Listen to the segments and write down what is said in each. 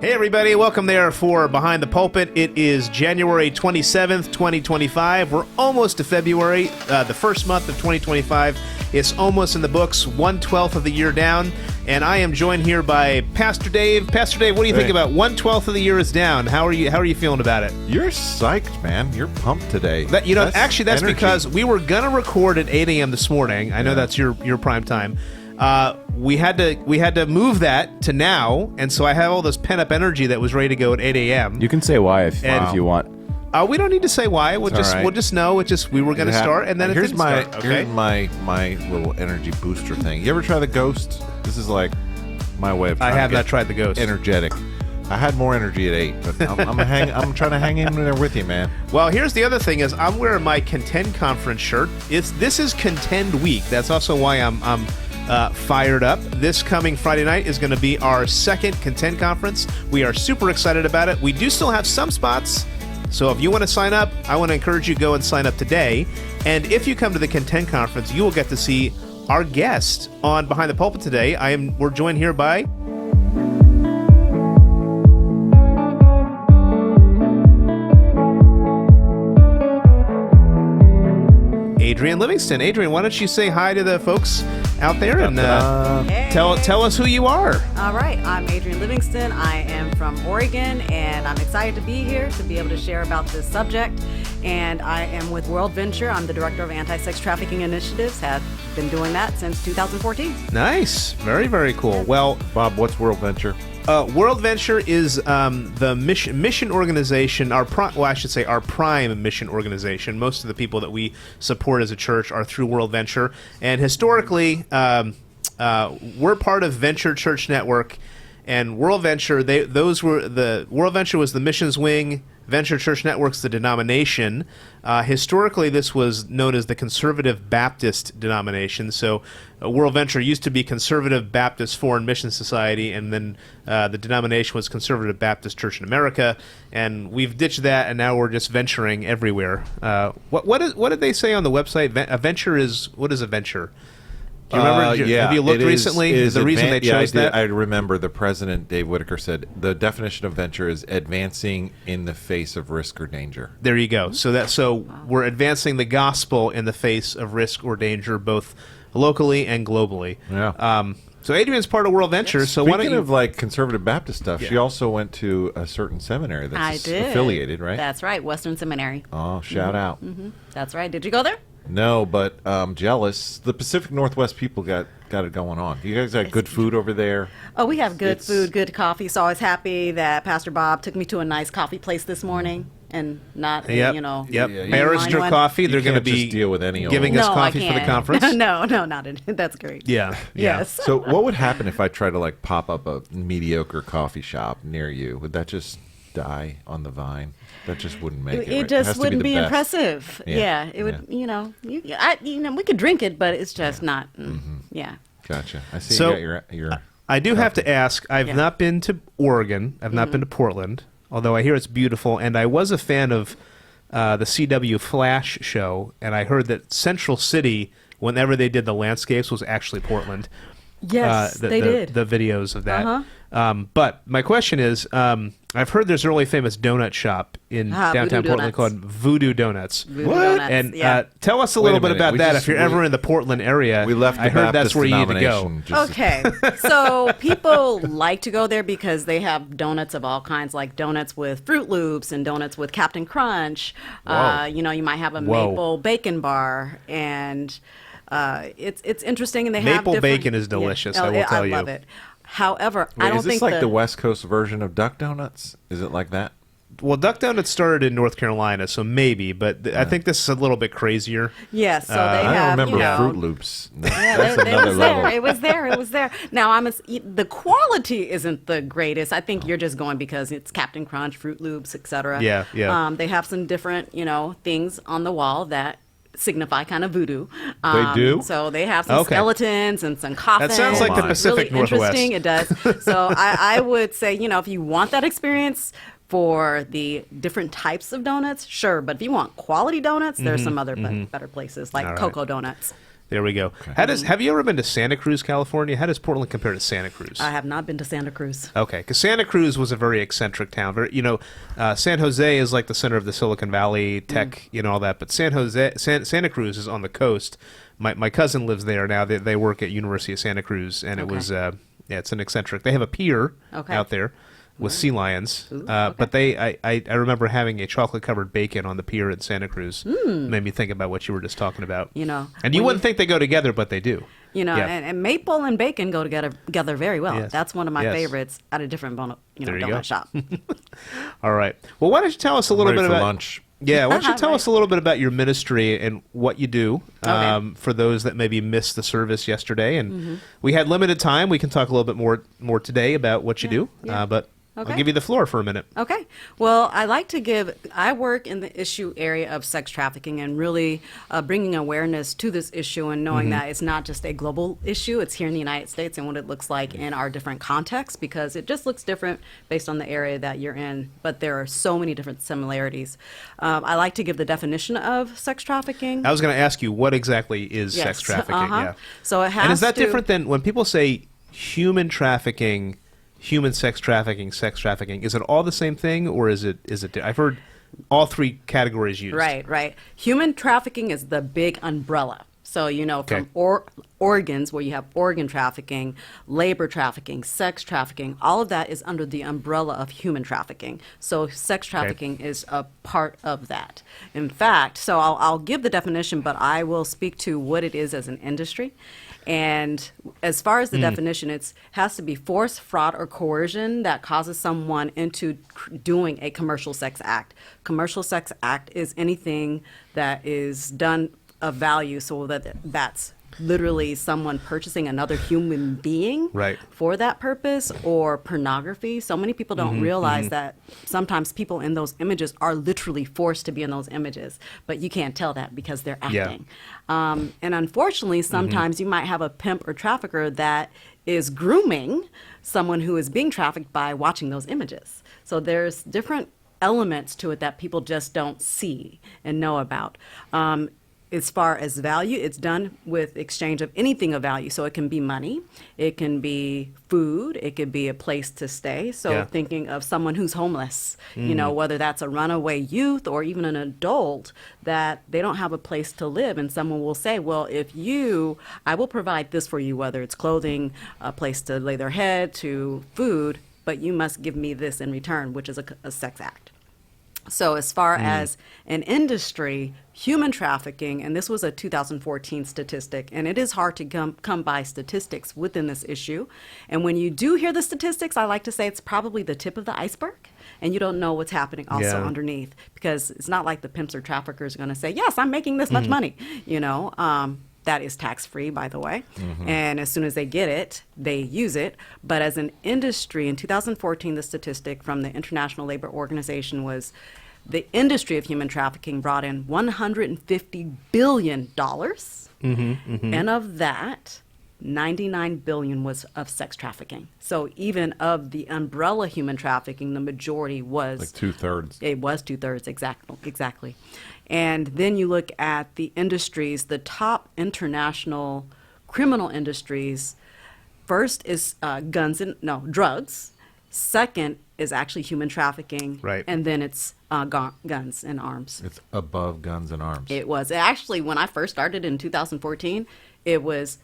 Hey everybody, welcome there for Behind the Pulpit. It is January 27th, 2025. We're almost to February, the first month of 2025. It's almost in the books, 1/12 of the year down, and I am joined here by Pastor Dave. Pastor Dave, what do you think about 1/12 of the year is down? How are you feeling about it? You're psyched, man. You're pumped today. That's energy. Because we were gonna record at 8 a.m. this morning. I know that's your prime time. We had to move that to now, and so I have all this pent up energy that was ready to go at 8 a.m. You can say why if you want. We don't need to say why. We'll just know. We were going to start, and then here's it didn't my start. Okay? here's my little energy booster thing. You ever try the Ghost? This is like my way of. I have not tried the Ghost. Energetic. I had more energy at 8, but I'm trying to hang in there with you, man. Well, here's the other thing: is I'm wearing my Contend Conference shirt. This is Contend Week. That's also why I'm fired up. This coming Friday night is going to be our second Contend Conference. We are super excited about it. We do still have some spots, so if you want to sign up, I want to encourage you to go and sign up today. And if you come to the Contend Conference, you will get to see our guest on Behind the Pulpit today. We're joined here by Adrienne Livingston. Adrienne, why don't you say hi to the folks out there and tell us who you are. All right, I'm Adrienne Livingston. I am from Oregon, and I'm excited to be here to be able to share about this subject. And I am with World Venture. I'm the director of Anti-Sex-Trafficking Initiatives. Have been doing that since 2014. Nice. Very, very cool. Well, Bob, what's World Venture? World Venture is the mission organization, our prime mission organization. Most of the people that we support as a church are through World Venture. And historically, we're part of Venture Church Network, and World Venture, World Venture was the missions wing. Venture Church Network's the denomination. Historically, this was known as the Conservative Baptist denomination. So World Venture used to be Conservative Baptist Foreign Mission Society, and then the denomination was Conservative Baptist Church in America. And we've ditched that, and now we're just venturing everywhere. What did they say on the website? What is a venture? Do you remember? Have you looked recently? Is the reason they chose that? I remember the president, Dave Whitaker, said the definition of venture is advancing in the face of risk or danger. There you go. So we're advancing the gospel in the face of risk or danger, both locally and globally. Yeah. So Adrienne's part of World Venture. So Speaking of like conservative Baptist stuff, she also went to a certain seminary that's affiliated, right? That's right, Western Seminary. Oh, shout out. Mm-hmm. That's right. Did you go there? No, but I'm jealous. The Pacific Northwest people got it going on. You guys got good food over there? Oh, we have good food, good coffee. So I was happy that Pastor Bob took me to a nice coffee place this morning and not, Barrister Coffee. They're going to be just deal with any giving us coffee for the conference. No, not it. That's great. Yeah. Yes. So what would happen if I tried to like pop up a mediocre coffee shop near you? Would that just die on the vine? That just wouldn't make it. It just wouldn't be impressive. Yeah, it would. We could drink it, but it's just not. Yeah. Gotcha. I see. So you got your I do have to ask. I've not been to Oregon. I've not been to Portland, although I hear it's beautiful. And I was a fan of the CW Flash show, and I heard that Central City, whenever they did the landscapes, was actually Portland. Yes, they did. The videos of that. But my question is, I've heard there's a really famous donut shop in downtown Portland called Voodoo Donuts. And tell us a little bit about that if you're ever in the Portland area. We left. I heard that's where you need to go. Okay, so people like to go there because they have donuts of all kinds, like donuts with Fruit Loops and donuts with Captain Crunch. You might have a maple bacon bar, and it's interesting. And they have maple bacon is delicious. I will tell you. I love it. However, I don't think think like the West Coast version of Duck Donuts. Is it like that? Well, Duck Donuts started in North Carolina, so maybe, but I think this is a little bit crazier. Yeah, so they have. I remember Fruit Loops. That's another level. It was there. Now, the quality isn't the greatest. I think you're just going because it's Captain Crunch, Fruit Loops, etc. Yeah. They have some different, things on the wall that signify kind of voodoo. They do? So they have some skeletons and some coffins. That sounds like the Pacific really Northwest. Interesting, it does. So I would say, if you want that experience for the different types of donuts, sure. But if you want quality donuts, there's some other better places like Cocoa Donuts. There we go. Have you ever been to Santa Cruz, California? How does Portland compare to Santa Cruz? I have not been to Santa Cruz. Okay, because Santa Cruz was a very eccentric town. San Jose is like the center of the Silicon Valley tech, all that. But Santa Cruz is on the coast. My cousin lives there now. They work at University of Santa Cruz, and it was it's an eccentric. They have a pier out there with sea lions. But I remember having a chocolate-covered bacon on the pier in Santa Cruz. Made me think about what you were just talking about. And you wouldn't think they go together, but they do. And maple and bacon go together very well. Yes. That's one of my favorites at a different donut shop. All right. Well, why don't you tell us a little bit about lunch? Yeah, why don't you tell us a little bit about your ministry and what you do for those that maybe missed the service yesterday. And we had limited time. We can talk a little bit more today about what you do. But I'll give you the floor for a minute. Okay. Well, I work in the issue area of sex trafficking and really bringing awareness to this issue and knowing that it's not just a global issue. It's here in the United States and what it looks like in our different contexts, because it just looks different based on the area that you're in. But there are so many different similarities. I like to give the definition of sex trafficking. I was going to ask you, what exactly is sex trafficking? Yeah. So it has And is that different than when people say human trafficking, human sex trafficking, sex trafficking? Is it all the same thing, or is it? I've heard all three categories used. Right. Human trafficking is the big umbrella. So, from organs, where you have organ trafficking, labor trafficking, sex trafficking, all of that is under the umbrella of human trafficking. So sex trafficking is a part of that. In fact, so I'll give the definition, but I will speak to what it is as an industry. And as far as the definition, it has to be force, fraud, or coercion that causes someone into doing a commercial sex act. Commercial sex act is anything that is done of value, so that's literally someone purchasing another human being for that purpose, or pornography. So many people don't realize that sometimes people in those images are literally forced to be in those images, but you can't tell that because they're acting. And unfortunately, sometimes you might have a pimp or trafficker that is grooming someone who is being trafficked by watching those images. So there's different elements to it that people just don't see and know about. As far as value, it's done with exchange of anything of value. So it can be money, it can be food, it could be a place to stay. So thinking of someone who's homeless, whether that's a runaway youth or even an adult, that they don't have a place to live. And someone will say, well, I will provide this for you, whether it's clothing, a place to lay their head, to food, but you must give me this in return, which is a sex act. So as far as an industry, human trafficking, and this was a 2014 statistic, and it is hard to come by statistics within this issue. And when you do hear the statistics, I like to say it's probably the tip of the iceberg, and you don't know what's happening also underneath, because it's not like the pimps or traffickers are going to say, yes, I'm making this much money, That is tax-free, by the way. And as soon as they get it, they use it. But as an industry, in 2014, the statistic from the International Labor Organization was the industry of human trafficking brought in $150 billion. And of that, $99 billion was of sex trafficking. So even of the umbrella human trafficking, the majority was... Like 2/3. It was 2/3, exactly. And then you look at the industries, the top international criminal industries. First is drugs. Second is actually human trafficking. And then it's guns and arms. It's above guns and arms. It was. Actually, when I first started in 2014, it was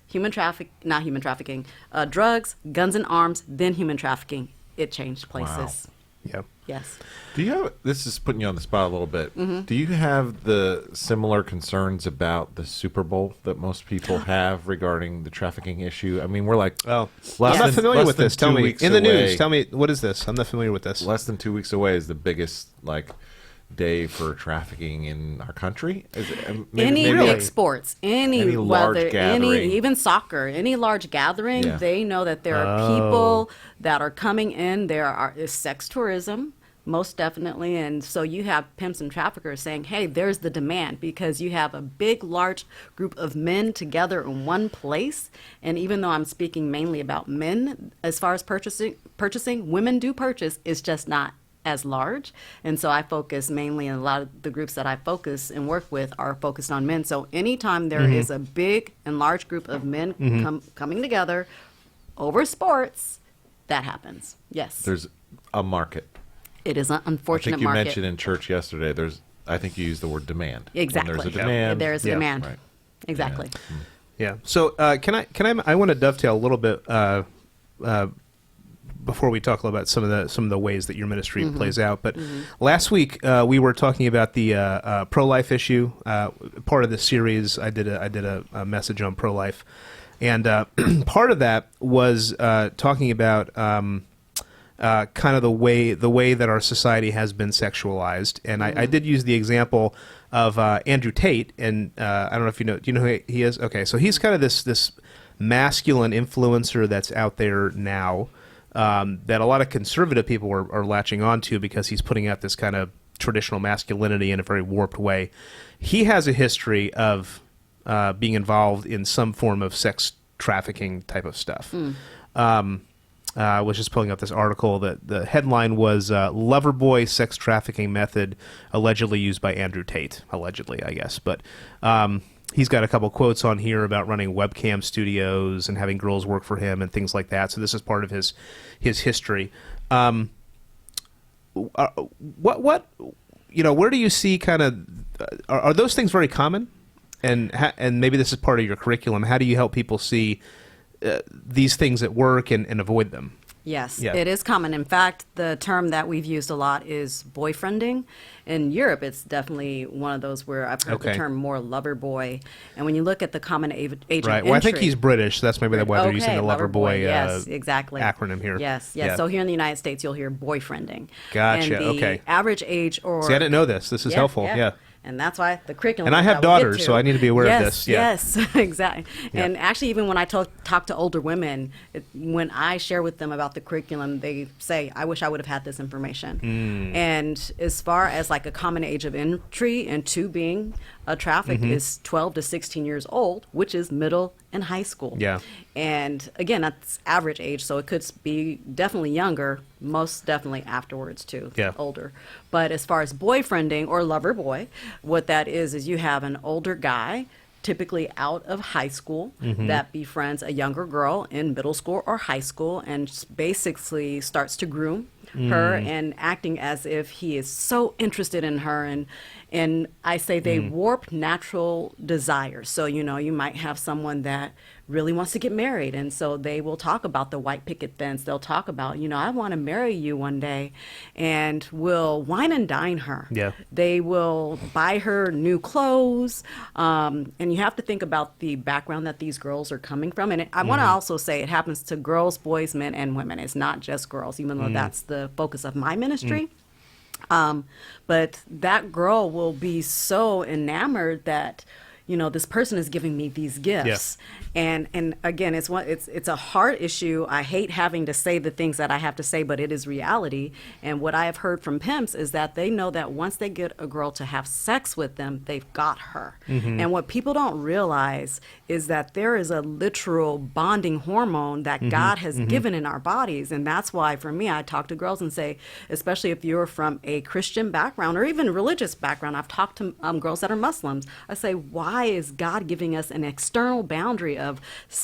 drugs, guns and arms, then human trafficking. It changed places. Wow. Yes. This is putting you on the spot a little bit. Do you have the similar concerns about the Super Bowl that most people have regarding the trafficking issue? I mean, we're like, I'm not familiar with this. Tell me. In the news, tell me, what is this? I'm not familiar with this. Less than 2 weeks away is the biggest, day for trafficking in our country. Any big sports, any large weather, gathering, even soccer, any large gathering, they know that there are people that are coming in. There is sex tourism, most definitely. And so you have pimps and traffickers saying, hey, there's the demand, because you have a big, large group of men together in one place. And even though I'm speaking mainly about men, as far as purchasing, women do purchase. It's just not as large. And so I focus mainly, and a lot of the groups that I focus and work with are focused on men. So anytime there is a big and large group of men coming together over sports, that happens. Yes. There's a market. It is an unfortunate I think you market. mentioned in church yesterday, I think you used the word demand. Exactly. When there's a demand. There is a demand. Right. Exactly. Yeah. So I want to dovetail a little bit before we talk about some of the ways that your ministry plays out. But last week we were talking about the pro-life issue. Part of the series, I did a message on pro-life, and part of that was talking about kind of the way that our society has been sexualized. And I did use the example of Andrew Tate, and I don't know if you know. Do you know who he is? Okay, so he's kind of this masculine influencer that's out there now. That a lot of conservative people are latching onto because he's putting out this kind of traditional masculinity in a very warped way. He has a history of being involved in some form of sex trafficking type of stuff. I was just pulling up this article that the headline was Loverboy Sex Trafficking Method Allegedly Used by Andrew Tate. Allegedly, I guess. But he's got a couple quotes on here about running webcam studios and having girls work for him and things like that. So this is part of his history. What where do you see kind of are those things very common? And maybe this is part of your curriculum. How do you help people see these things at work and avoid them? Yes, Yeah. it is common. In fact, the term that we've used a lot is boyfriending. In Europe, it's definitely one of those where I've heard the term more lover boy. And when you look at the common age of Right. Well, I think he's British. So that's maybe why they're using the lover boy yes, exactly. acronym here. Yes. Yeah. So here in the United States, you'll hear boyfriending. Gotcha, And the okay. average age or... See, I didn't know this. This is helpful. Yeah. And that's why the curriculum. And I have that we'll get daughters, to. so I need to be aware of this. Yeah. Yes, exactly. Yeah. And actually, even when I talk to older women, when I share with them about the curriculum, they say, "I wish I would have had this information." And as far as like a common age of entry into being a traffic is 12 to 16 years old, which is middle and high school. Yeah. And again, that's average age, so it could be definitely younger, most definitely afterwards too, older. But as far as boyfriending or lover boy, what that is you have an older guy, typically out of high school, that befriends a younger girl in middle school or high school and basically starts to groom her and acting as if he is so interested in her. And I say they warp natural desires. So, you might have someone that really wants to get married. And so they will talk about the white picket fence. They'll talk about, I want to marry you one day, and will wine and dine her. Yeah. They will buy her new clothes. And you have to think about the background that these girls are coming from. And I want to also say it happens to girls, boys, men, and women. It's not just girls, even though that's the focus of my ministry. But that girl will be so enamored that, this person is giving me these gifts. And again, it's a hard issue. I hate having to say the things that I have to say, but it is reality. And what I have heard from pimps is that they know that once they get a girl to have sex with them, they've got her. And what people don't realize is that there is a literal bonding hormone that God has given in our bodies. And that's why, for me, I talk to girls and say, especially if you're from a Christian background or even religious background, I've talked to girls that are Muslims. I say, why is God giving us an external boundary of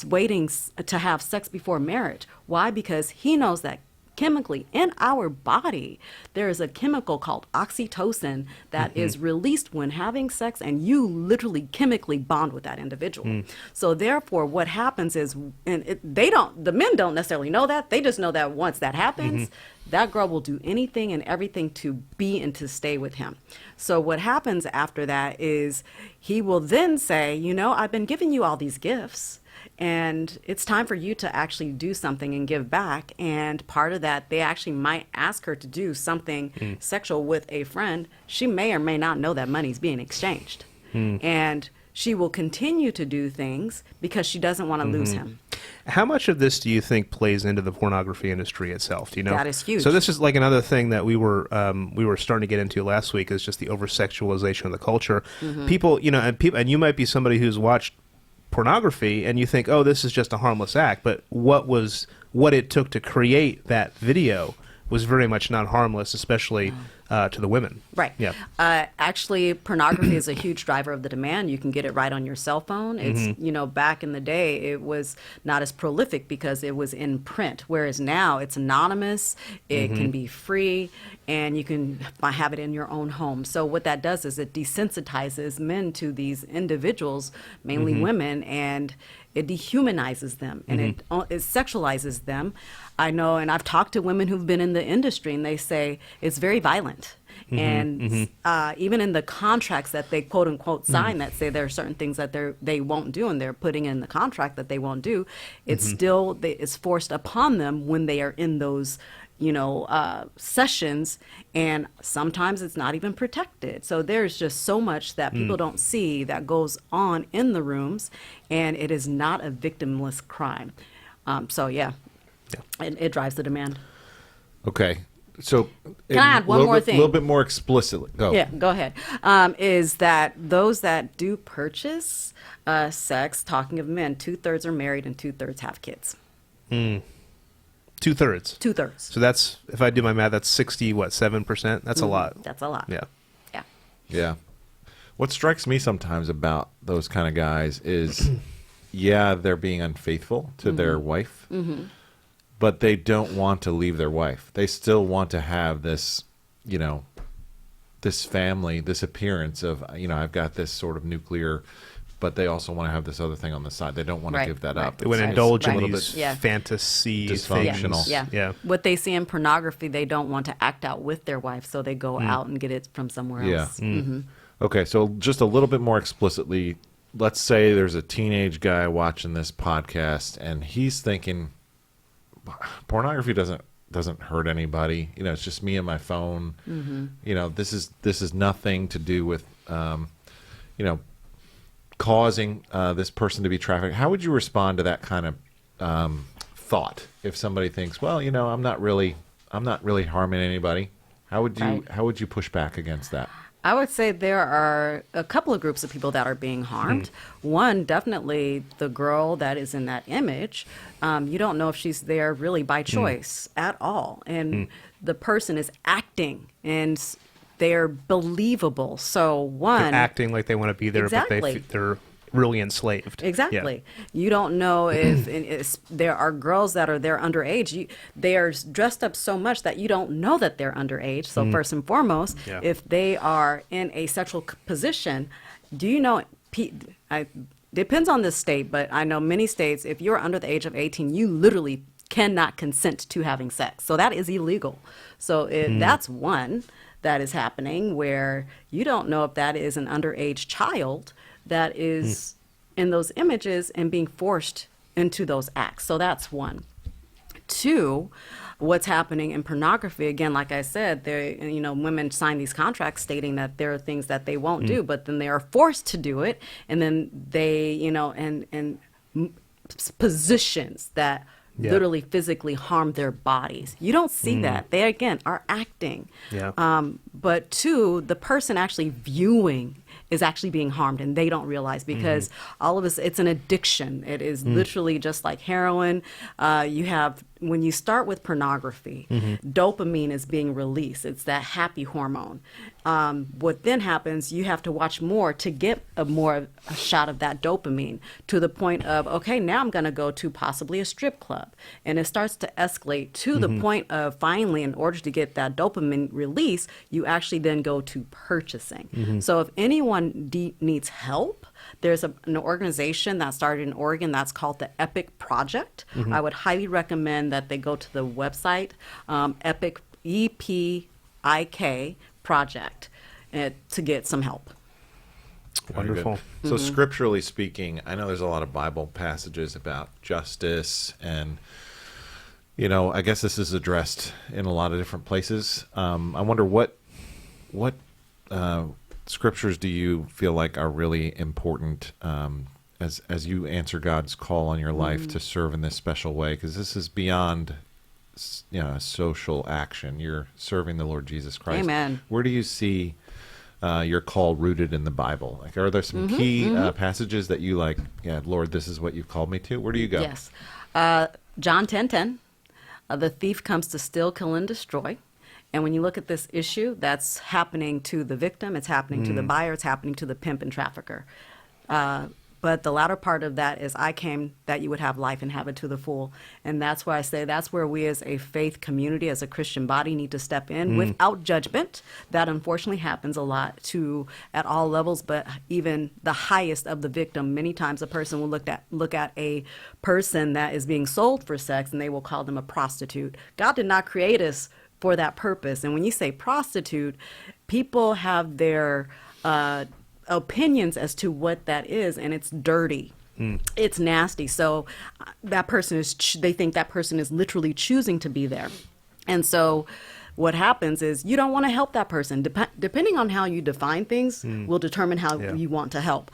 waiting to have sex before marriage? Why? Because he knows that chemically in our body, there is a chemical called oxytocin that is released when having sex, and you literally chemically bond with that individual. So therefore, what happens is, the men don't necessarily know that. They just know that once that happens, that girl will do anything and everything to be and to stay with him. So what happens after that is he will then say, I've been giving you all these gifts, and it's time for you to actually do something and give back. And part of that, they actually might ask her to do something sexual with a friend. She may or may not know that money's being exchanged. And she will continue to do things because she doesn't want to lose him. How much of this do you think plays into the pornography industry itself? Do you know? That is huge. So this is like another thing that we were starting to get into last week, is just the over-sexualization of the culture. People, and you might be somebody who's watched pornography and you think, oh, this is just a harmless act, but what it took to create that video was very much not harmless, especially to the women. Right. Yeah. Actually, pornography is a huge driver of the demand. You can get it right on your cell phone. It's, back in the day, it was not as prolific because it was in print, whereas now it's anonymous, it can be free, and you can have it in your own home. So what that does is it desensitizes men to these individuals, mainly women, and it dehumanizes them, and it sexualizes them. I know, and I've talked to women who've been in the industry, and they say it's very violent. And even in the contracts that they quote unquote sign that say there are certain things that they won't do, and they're putting in the contract that they won't do, it's still it's forced upon them when they are in those sessions, and sometimes it's not even protected. So there's just so much that people don't see that goes on in the rooms, and it is not a victimless crime. It drives the demand. Okay. So can I add one more thing? A little bit more explicitly. Go. Yeah, go ahead. Is that those that do purchase sex, talking of men, 2/3 are married and 2/3 have kids. 2/3. 2/3. So that's, if I do my math, that's 7%. That's a lot. That's a lot. Yeah. Yeah. Yeah. What strikes me sometimes about those kind of guys is, they're being unfaithful to their wife, but they don't want to leave their wife. They still want to have this, this family, this appearance of, I've got this sort of nuclear, but they also want to have this other thing on the side. They don't want to give that up. They want to It's indulge a in little these bit fantasy dysfunctional. things. Yeah. What they see in pornography, they don't want to act out with their wife, so they go out and get it from somewhere else. Okay, so just a little bit more explicitly, let's say there's a teenage guy watching this podcast, and he's thinking, pornography doesn't hurt anybody. It's just me and my phone. This is nothing to do with causing this person to be trafficked. How would you respond to that kind of thought if somebody thinks, well, I'm not really harming anybody? How would you push back against that? I would say there are a couple of groups of people that are being harmed. One, definitely the girl that is in that image. You don't know if she's there really by choice at all. And the person is acting, and they're believable. So They're acting like they want to be there, Exactly. but they're really enslaved. Exactly. You don't know if there are girls that are there underage. They are dressed up so much that you don't know that they're underage. So first and foremost, if they are in a sexual position, do you know? Depends on the state, but I know many states, if you're under the age of 18, you literally cannot consent to having sex. So that is illegal. So that's one that is happening, where you don't know if that is an underage child that is in those images and being forced into those acts. So that's one. Two, what's happening in pornography, again, like I said, women sign these contracts stating that there are things that they won't do, but then they are forced to do it, and then they, and positions that literally physically harm their bodies. You don't see that. They, again, are acting. But two, the person actually viewing is actually being harmed, and they don't realize, because all of us, it's an addiction. It is literally just like heroin. When you start with pornography, dopamine is being released. It's that happy hormone. What then happens, you have to watch more to get a shot of that dopamine, to the point of, okay, now I'm going to go to possibly a strip club. And it starts to escalate to the point of, finally, in order to get that dopamine release, you actually then go to purchasing. So if anyone needs help, there's an organization that started in Oregon that's called the EPIC Project. I would highly recommend that they go to the website, EPIC, EPIK Project, to get some help. Wonderful. So scripturally speaking, I know there's a lot of Bible passages about justice, and I guess this is addressed in a lot of different places. I wonder what scriptures do you feel like are really important as you answer God's call on your life to serve in this special way? Because this is beyond social action. You're serving the Lord Jesus Christ. Amen. Where do you see your call rooted in the Bible? Like, are there some key passages that you like? Yeah, Lord, this is what you've called me to. Where do you go? Yes, John 10:10. The thief comes to steal, kill, and destroy. And when you look at this issue, that's happening to the victim, it's happening to the buyer, it's happening to the pimp and trafficker. But the latter part of that is, I came that you would have life and have it to the full. And that's why I say that's where we as a faith community, as a Christian body, need to step in without judgment. That unfortunately happens a lot at all levels, but even the highest of the victim. Many times a person will look at a person that is being sold for sex, and they will call them a prostitute. God did not create us for that purpose. And when you say prostitute, people have their opinions as to what that is, and it's dirty. It's nasty. So that person they think that person is literally choosing to be there. And so what happens is, you don't want to help that person. Depending on how you define things will determine how you want to help.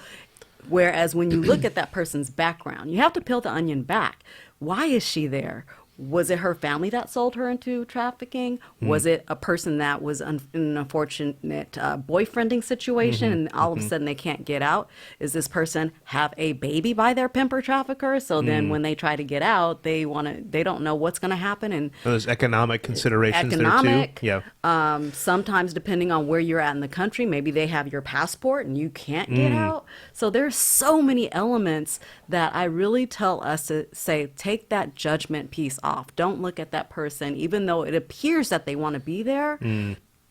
Whereas when you look at that person's background, you have to peel the onion back. Why is she there? Was it her family that sold her into trafficking? Was it a person that was in an unfortunate boyfriending situation and all of a sudden they can't get out? Is this person have a baby by their pimp or trafficker? So then when they try to get out, they don't know what's going to happen. And those economic considerations economic, there too. Yeah. Sometimes depending on where you're at in the country, maybe they have your passport and you can't get out. So there's so many elements that I really tell us to say, take that judgment piece off. Don't look at that person, even though it appears that they want to be there.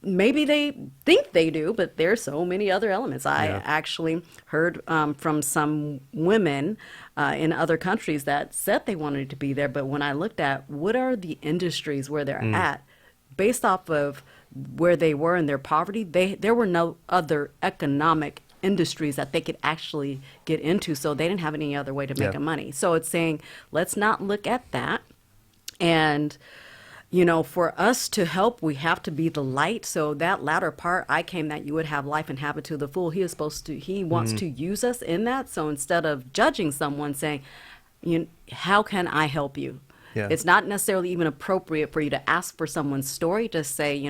Maybe they think they do, but there's so many other elements. I actually heard from some women in other countries that said they wanted to be there, but when I looked at what are the industries where they're at, based off of where they were in their poverty, there were no other economic industries that they could actually get into, so they didn't have any other way to make money. So it's saying, let's not look at that. And, for us to help, we have to be the light. So that latter part, I came that you would have life and have it to the full. He wants to use us in that. So instead of judging someone, saying, how can I help you? Yeah. It's not necessarily even appropriate for you to ask for someone's story. Just say,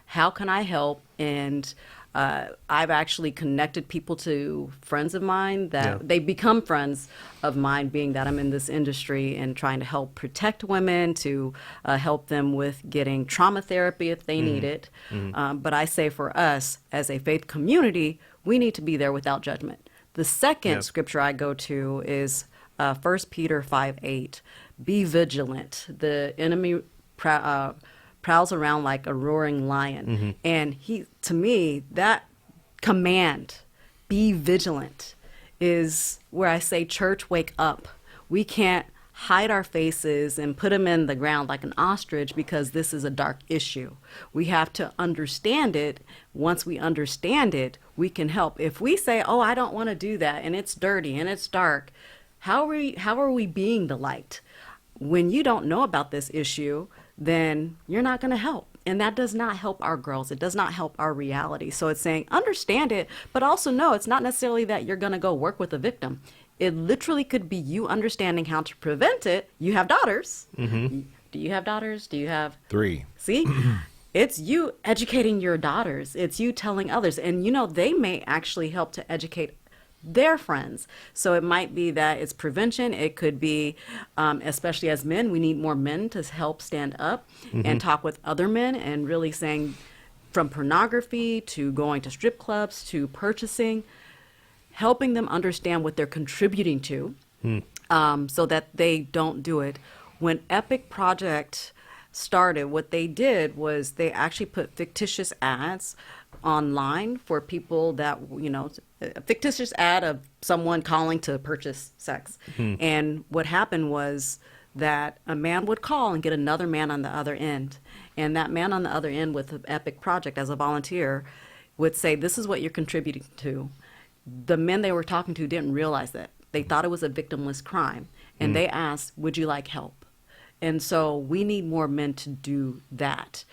how can I help? And I've actually connected people to friends of mine that they become friends of mine, being that I'm in this industry and trying to help protect women, to help them with getting trauma therapy if they need it. But I say for us as a faith community, we need to be there without judgment. The second scripture I go to is 1 Peter 5:8. Be vigilant. The enemy prowls around like a roaring lion. And to me, that command, be vigilant, is where I say, church, wake up. We can't hide our faces and put them in the ground like an ostrich because this is a dark issue. We have to understand it. Once we understand it, we can help. If we say, oh, I don't want to do that, and it's dirty and it's dark, how are we being the light? When you don't know about this issue, then you're not going to help. And that does not help our girls. It does not help our reality. So it's saying, understand it, but also know it's not necessarily that you're going to go work with a victim. It literally could be you understanding how to prevent it. You have daughters. Do you have daughters? Do you have 3? See? It's you educating your daughters. It's you telling others. And, they may actually help to educate their friends. So it might be that it's prevention. It could be, especially as men, we need more men to help stand up and talk with other men, and really saying, from pornography to going to strip clubs to purchasing, helping them understand what they're contributing to, so that they don't do it. When Epic Project started, what they did was they actually put fictitious ads online for people that, a fictitious ad of someone calling to purchase sex. And what happened was that a man would call and get another man on the other end. And that man on the other end with the Epic Project as a volunteer would say, this is what you're contributing to. The men they were talking to didn't realize that. They thought it was a victimless crime. And they asked, would you like help? And so we need more men to do that.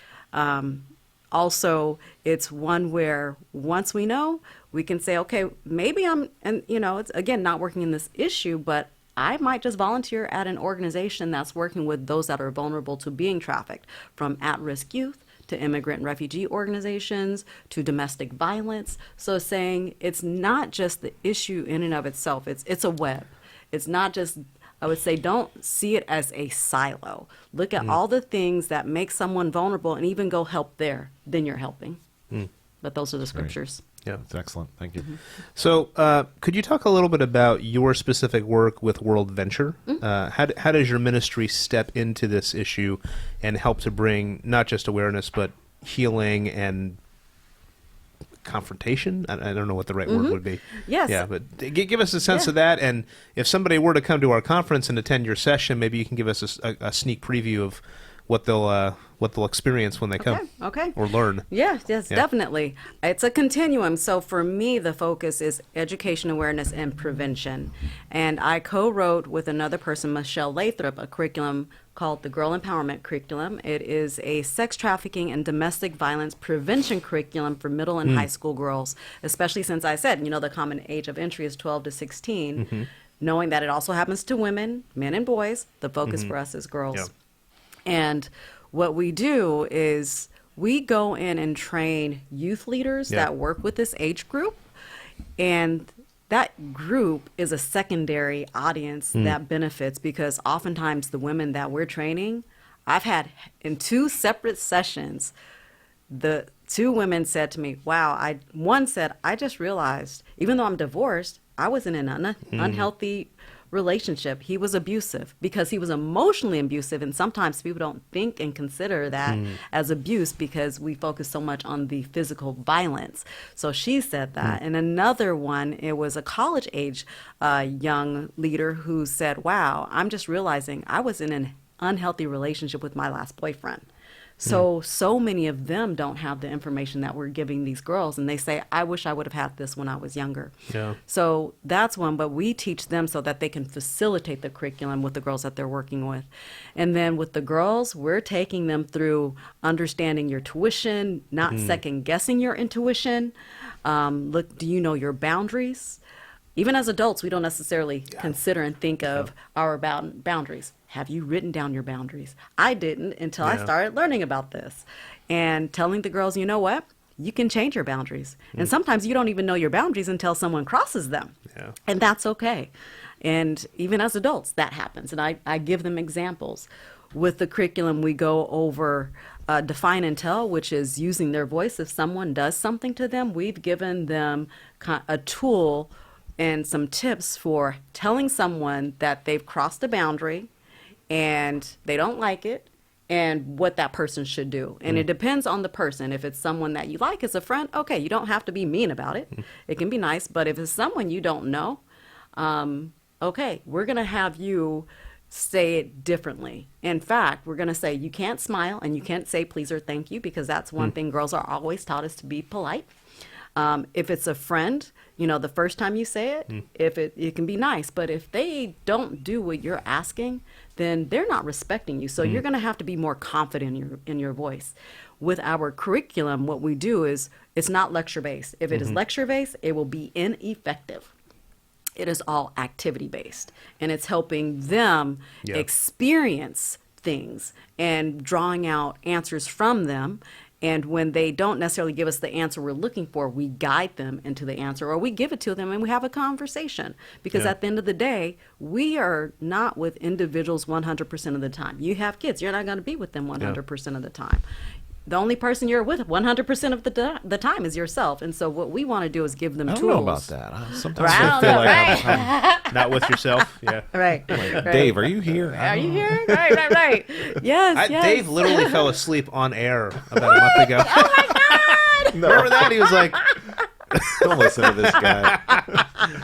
Also, it's one where once we know, we can say, okay, maybe it's again not working in this issue, but I might just volunteer at an organization that's working with those that are vulnerable to being trafficked, from at-risk youth to immigrant and refugee organizations to domestic violence. So saying it's not just the issue in and of itself, it's a web. It's not just I would say don't see it as a silo. Look at all the things that make someone vulnerable and even go help there. Then you're helping. But those are the scriptures. Yeah, That's excellent. Thank you. So, could you talk a little bit about your specific work with World Venture? How does your ministry step into this issue and help to bring not just awareness, but healing and confrontation? I don't know what the right word would be. Yes. Yeah, but give us a sense of that. And if somebody were to come to our conference and attend your session, maybe you can give us a sneak preview of what they'll experience when they come. Okay. Or learn. Yes, definitely. It's a continuum. So for me, the focus is education, awareness, and prevention. And I co-wrote with another person, Michelle Lathrop, a curriculum called the Girl Empowerment Curriculum. It is a sex trafficking and domestic violence prevention curriculum for middle and high school girls, especially since I said, the common age of entry is 12 to 16. Knowing that it also happens to women, men and boys, the focus for us is girls. Yeah. And what we do is we go in and train youth leaders that work with this age group. And that group is a secondary audience that benefits, because oftentimes the women that we're training, I've had in 2 separate sessions, the 2 women said to me, wow, one said, I just realized, even though I'm divorced, I was in an unhealthy relationship. He was abusive because he was emotionally abusive, and sometimes people don't think and consider that as abuse because we focus so much on the physical violence. So she said that. And another one, it was a college age young leader who said, wow, I'm just realizing I was in an unhealthy relationship with my last boyfriend. So many of them don't have the information that we're giving these girls, and they say, I wish I would have had this when I was younger. Yeah. So that's one, but we teach them so that they can facilitate the curriculum with the girls that they're working with. And then with the girls, we're taking them through understanding your tuition, not second guessing your intuition. Look, do you know your boundaries? Even as adults, we don't necessarily consider and think of our boundaries. Have you written down your boundaries? I didn't until I started learning about this. And telling the girls, you know what? You can change your boundaries. And sometimes you don't even know your boundaries until someone crosses them. Yeah. And that's okay. And even as adults, that happens. And I give them examples. With the curriculum, we go over define and tell, which is using their voice. If someone does something to them, we've given them a tool and some tips for telling someone that they've crossed a boundary and they don't like it, and what that person should do. And it depends on the person. If it's someone that you like as a friend, okay, you don't have to be mean about it. It can be nice. But if it's someone you don't know, okay, we're going to have you say it differently. In fact, we're going to say you can't smile and you can't say please or thank you, because that's one thing girls are always taught is to be polite. If it's a friend, the first time you say it, if it can be nice, but if they don't do what you're asking, then they're not respecting you. So you're going to have to be more confident in your voice. With our curriculum, what we do is it's not lecture-based. If it is lecture-based, it will be ineffective. It is all activity-based, and it's helping them experience things and drawing out answers from them. And when they don't necessarily give us the answer we're looking for, we guide them into the answer, or we give it to them and we have a conversation. Because at the end of the day, we are not with individuals 100% of the time. You have kids, you're not going to be with them 100% of the time. The only person you're with 100% of the time is yourself. And so what we want to do is give them I don't tools. know about that. Sometimes I feel like I'm Not with yourself. Yeah. Right. Dave, are you here? Are you here? Right. Yes, yes. Dave literally fell asleep on air about a month ago. Oh my God! Remember that? He was like, Don't listen to this guy.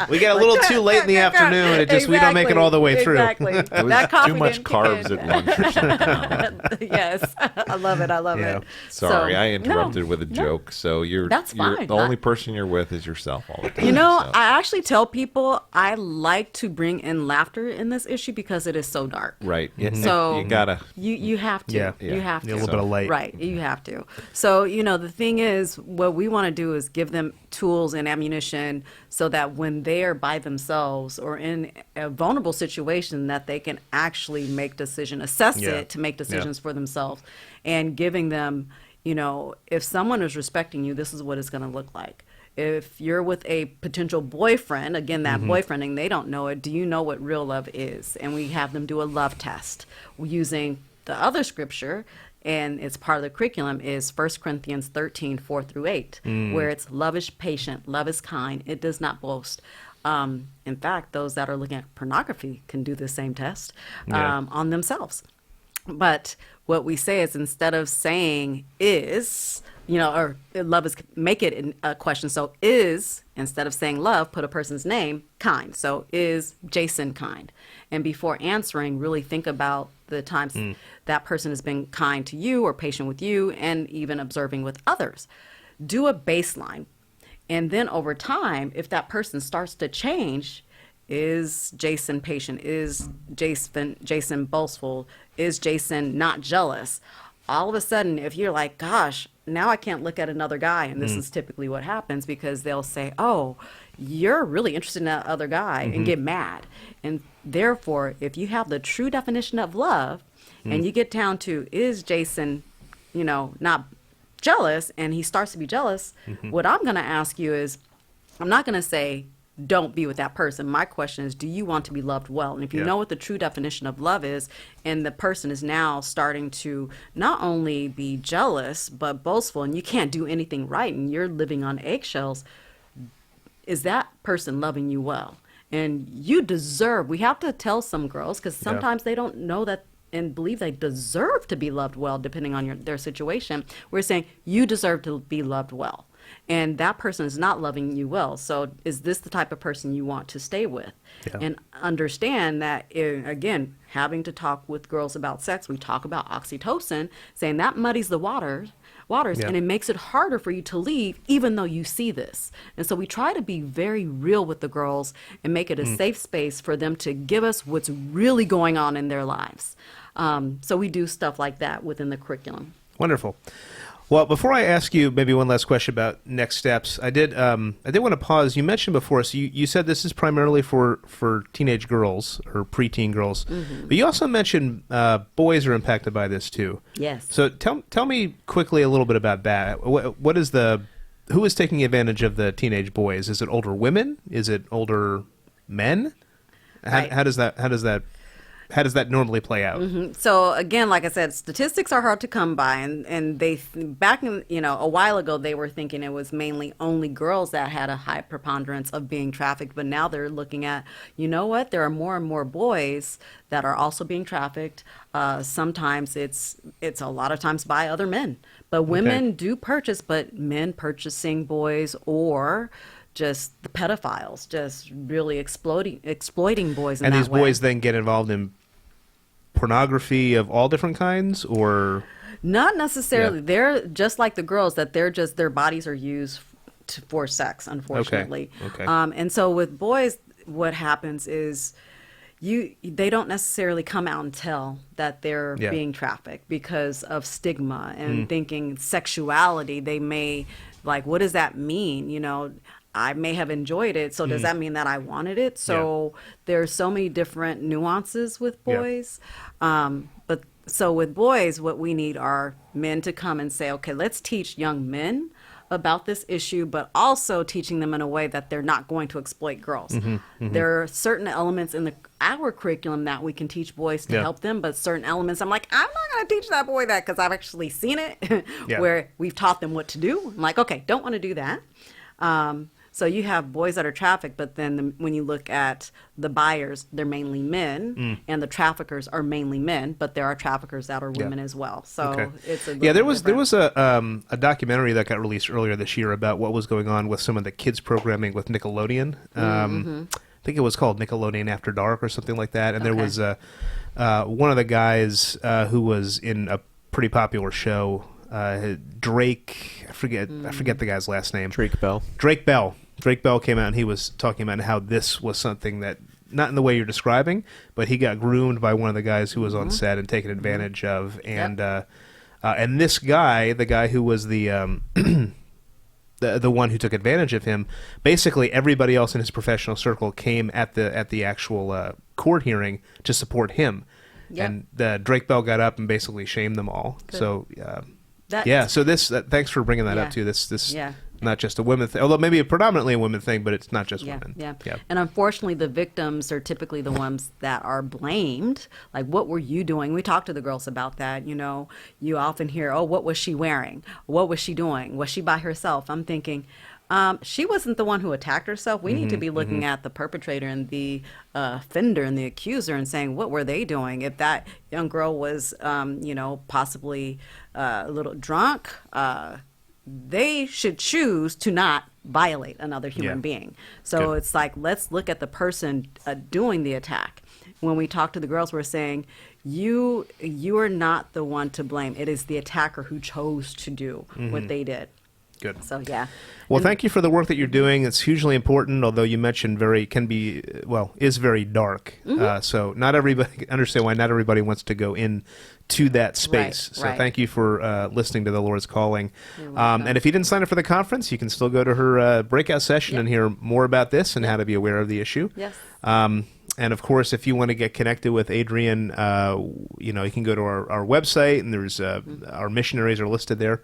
we get a little too late in the afternoon. It just we don't make it all the way through. Exactly. It was That coffee too much didn't kick carbs in. at lunch or something. Yes, I love it. Yeah. it. Sorry, So, I interrupted no, with a joke. So That's you're fine. the only person you're with is yourself all the time. I so. actually tell people I like to bring in laughter in this issue because it is so dark. Right. So you gotta. you have to. Yeah. You have to. A little bit of light. Right, you have to. So, the thing is, what we want to do is give them tools and ammunition so that when they are by themselves or in a vulnerable situation, that they can actually make assess it to make decisions for themselves, and giving them, if someone is respecting you, this is what it's going to look like. If you're with a potential boyfriend, again, that boyfriend, and they don't know it, do you know what real love is? And we have them do a love test using the other scripture, and it's part of the curriculum, is 1 Corinthians 13, 4 through 8, where it's love is patient, love is kind, it does not boast. In fact, those that are looking at pornography can do the same test on themselves. But what we say is, instead of saying is, or love is, make it a question. So is, instead of saying love, put a person's name, kind. So is Jason kind? And before answering, really think about the times that person has been kind to you or patient with you, and even observing with others. Do a baseline. And then over time, if that person starts to change, is Jason patient? Is Jason boastful? Is Jason not jealous? All of a sudden, if you're like, gosh, now I can't look at another guy, and this is typically what happens, because they'll say, oh, you're really interested in that other guy, and get mad. And therefore, if you have the true definition of love, and you get down to, is Jason, not jealous, and he starts to be jealous, what I'm going to ask you is, I'm not going to say, don't be with that person. My question is, do you want to be loved well? And if you know what the true definition of love is, and the person is now starting to not only be jealous, but boastful, and you can't do anything right, and you're living on eggshells, is that person loving you well? And you deserve, we have to tell some girls, because sometimes they don't know that and believe they deserve to be loved well, depending on their situation. We're saying you deserve to be loved well, and that person is not loving you well. So is this the type of person you want to stay with? And understand that, again, having to talk with girls about sex, we talk about oxytocin, saying that muddies the waters, and it makes it harder for you to leave, even though you see this. And so we try to be very real with the girls and make it a safe space for them to give us what's really going on in their lives. So we do stuff like that within the curriculum. Wonderful. Well, before I ask you maybe one last question about next steps, I did want to pause. You mentioned before, so you said this is primarily for teenage girls or preteen girls, but you also mentioned boys are impacted by this too. Yes. So tell me quickly a little bit about that. Who is taking advantage of the teenage boys? Is it older women? Is it older men? Right. How does that normally play out? So again, like I said, statistics are hard to come by, and they back in a while ago they were thinking it was mainly only girls that had a high preponderance of being trafficked, but now they're looking at, there are more and more boys that are also being trafficked. Sometimes it's a lot of times by other men, but women do purchase, but men purchasing boys, or just the pedophiles, just really exploiting boys in that way. And these boys then get involved in pornography of all different kinds, or? Not necessarily. They're just like the girls, that their bodies are used for sex, unfortunately. Okay. And so with boys, what happens is they don't necessarily come out and tell that they're being trafficked because of stigma and thinking sexuality. They may, like, what does that mean? I may have enjoyed it, so does that mean that I wanted it? So there's so many different nuances with boys. But so with boys, what we need are men to come and say, okay, let's teach young men about this issue, but also teaching them in a way that they're not going to exploit girls. There are certain elements in our curriculum that we can teach boys to help them, but certain elements, I'm like, I'm not going to teach that boy that, because I've actually seen it where we've taught them what to do. I'm like, okay, don't want to do that. So you have boys that are trafficked, but then when you look at the buyers, they're mainly men, and the traffickers are mainly men, but there are traffickers that are women as well. So it's a there was a documentary that got released earlier this year about what was going on with some of the kids programming with Nickelodeon. I think it was called Nickelodeon After Dark or something like that, and there was one of the guys who was in a pretty popular show. Drake, I forget the guy's last name. Drake Bell came out, and he was talking about how this was something that, not in the way you're describing, but he got groomed by one of the guys who was on set and taken advantage of. And and this guy, the guy who was the one who took advantage of him, basically everybody else in his professional circle came at the actual court hearing to support him. And Drake Bell got up and basically shamed them all. Good. So so this thanks for bringing that up too. This not just a women thing. Although maybe predominantly a women thing, but it's not just Yeah, women. yeah. And unfortunately, the victims are typically the ones that are blamed. Like, what were you doing? We talk to the girls about that. You know, you often hear, oh, what was she wearing? What was she doing? Was she by herself? I'm thinking, she wasn't the one who attacked herself. We need to be looking at the perpetrator and the offender and the accuser and saying, what were they doing? If that young girl was, possibly a little drunk, they should choose to not violate another human being. So Good. it's like, let's look at the person doing the attack. When we talk to the girls, we're saying, you are not the one to blame. It is the attacker who chose to do what they did. Good. So, yeah. Well, thank you for the work that you're doing. It's hugely important, although you mentioned is very dark. So not everybody, understand why not everybody wants to go in to that space. Right. Thank you for listening to the Lord's Calling. And if you didn't sign up for the conference, you can still go to her breakout session and hear more about this and how to be aware of the issue. Yes. And of course, if you want to get connected with Adrienne, you can go to our website, and there's our missionaries are listed there.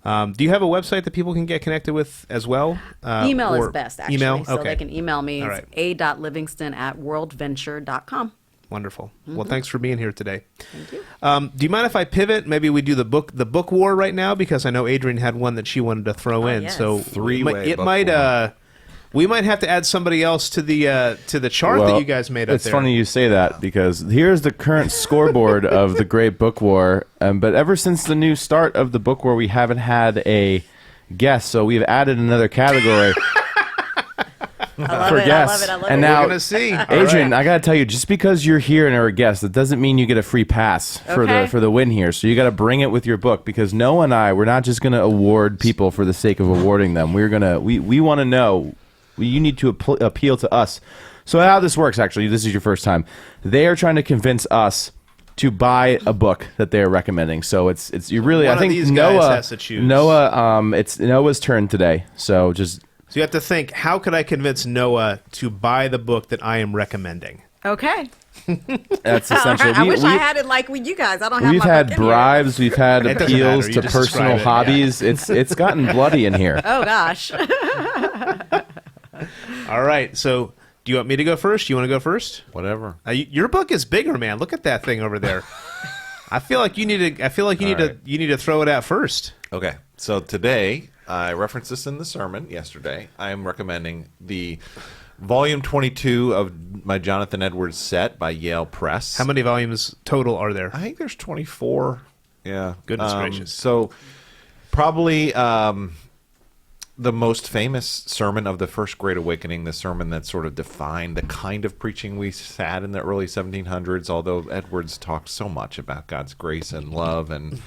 Do you have a website that people can get connected with as well? Email is best, actually. Email? So Okay. they can email me. All It's a.livingston@worldventure.com. Wonderful. Well, thanks for being here today. Thank you. Do you mind if I pivot? Maybe we do the book war right now, because I know Adrienne had one that she wanted to throw in. yes. So Three-way it book might war. we might have to add somebody else to the chart that you guys made up It's there. funny you say that, because here's the current scoreboard of the Great Book War. But ever since the new start of the Book War, we haven't had a guest, so we've added another category for guests. I love it. And We're now, gonna see. All Adrienne, right. I gotta tell you, just because you're here and are a guest, that doesn't mean you get a free pass Okay. for the win here. So you got to bring it with your book, because Noah and I, we're not just gonna award people for the sake of awarding them. We want to know. You need to appeal to us. So how this works, actually, this is your first time. They are trying to convince us to buy a book that they are recommending. So it's you really. One I think of these Noah guys has to choose. It's Noah's turn today. So just. So you have to think, how could I convince Noah to buy the book that I am recommending? Okay. That's essential. I wish I had it like with you guys. I don't have We've my had book in here. bribes. We've had It doesn't appeals matter. You to just personal describe it, yeah. hobbies. It's gotten bloody in here. Oh, gosh. All right. So do you want me to go first? You want to go first? Whatever. Your book is bigger, man. Look at that thing over there. I feel like you need to throw it out first. Okay. So today, I referenced this in the sermon yesterday. I am recommending the volume 22 of my Jonathan Edwards set by Yale Press. How many volumes total are there? I think there's 24. Yeah. Goodness gracious. So probably the most famous sermon of the First Great Awakening, the sermon that sort of defined the kind of preaching we had in the early 1700s, although Edwards talked so much about God's grace and love, and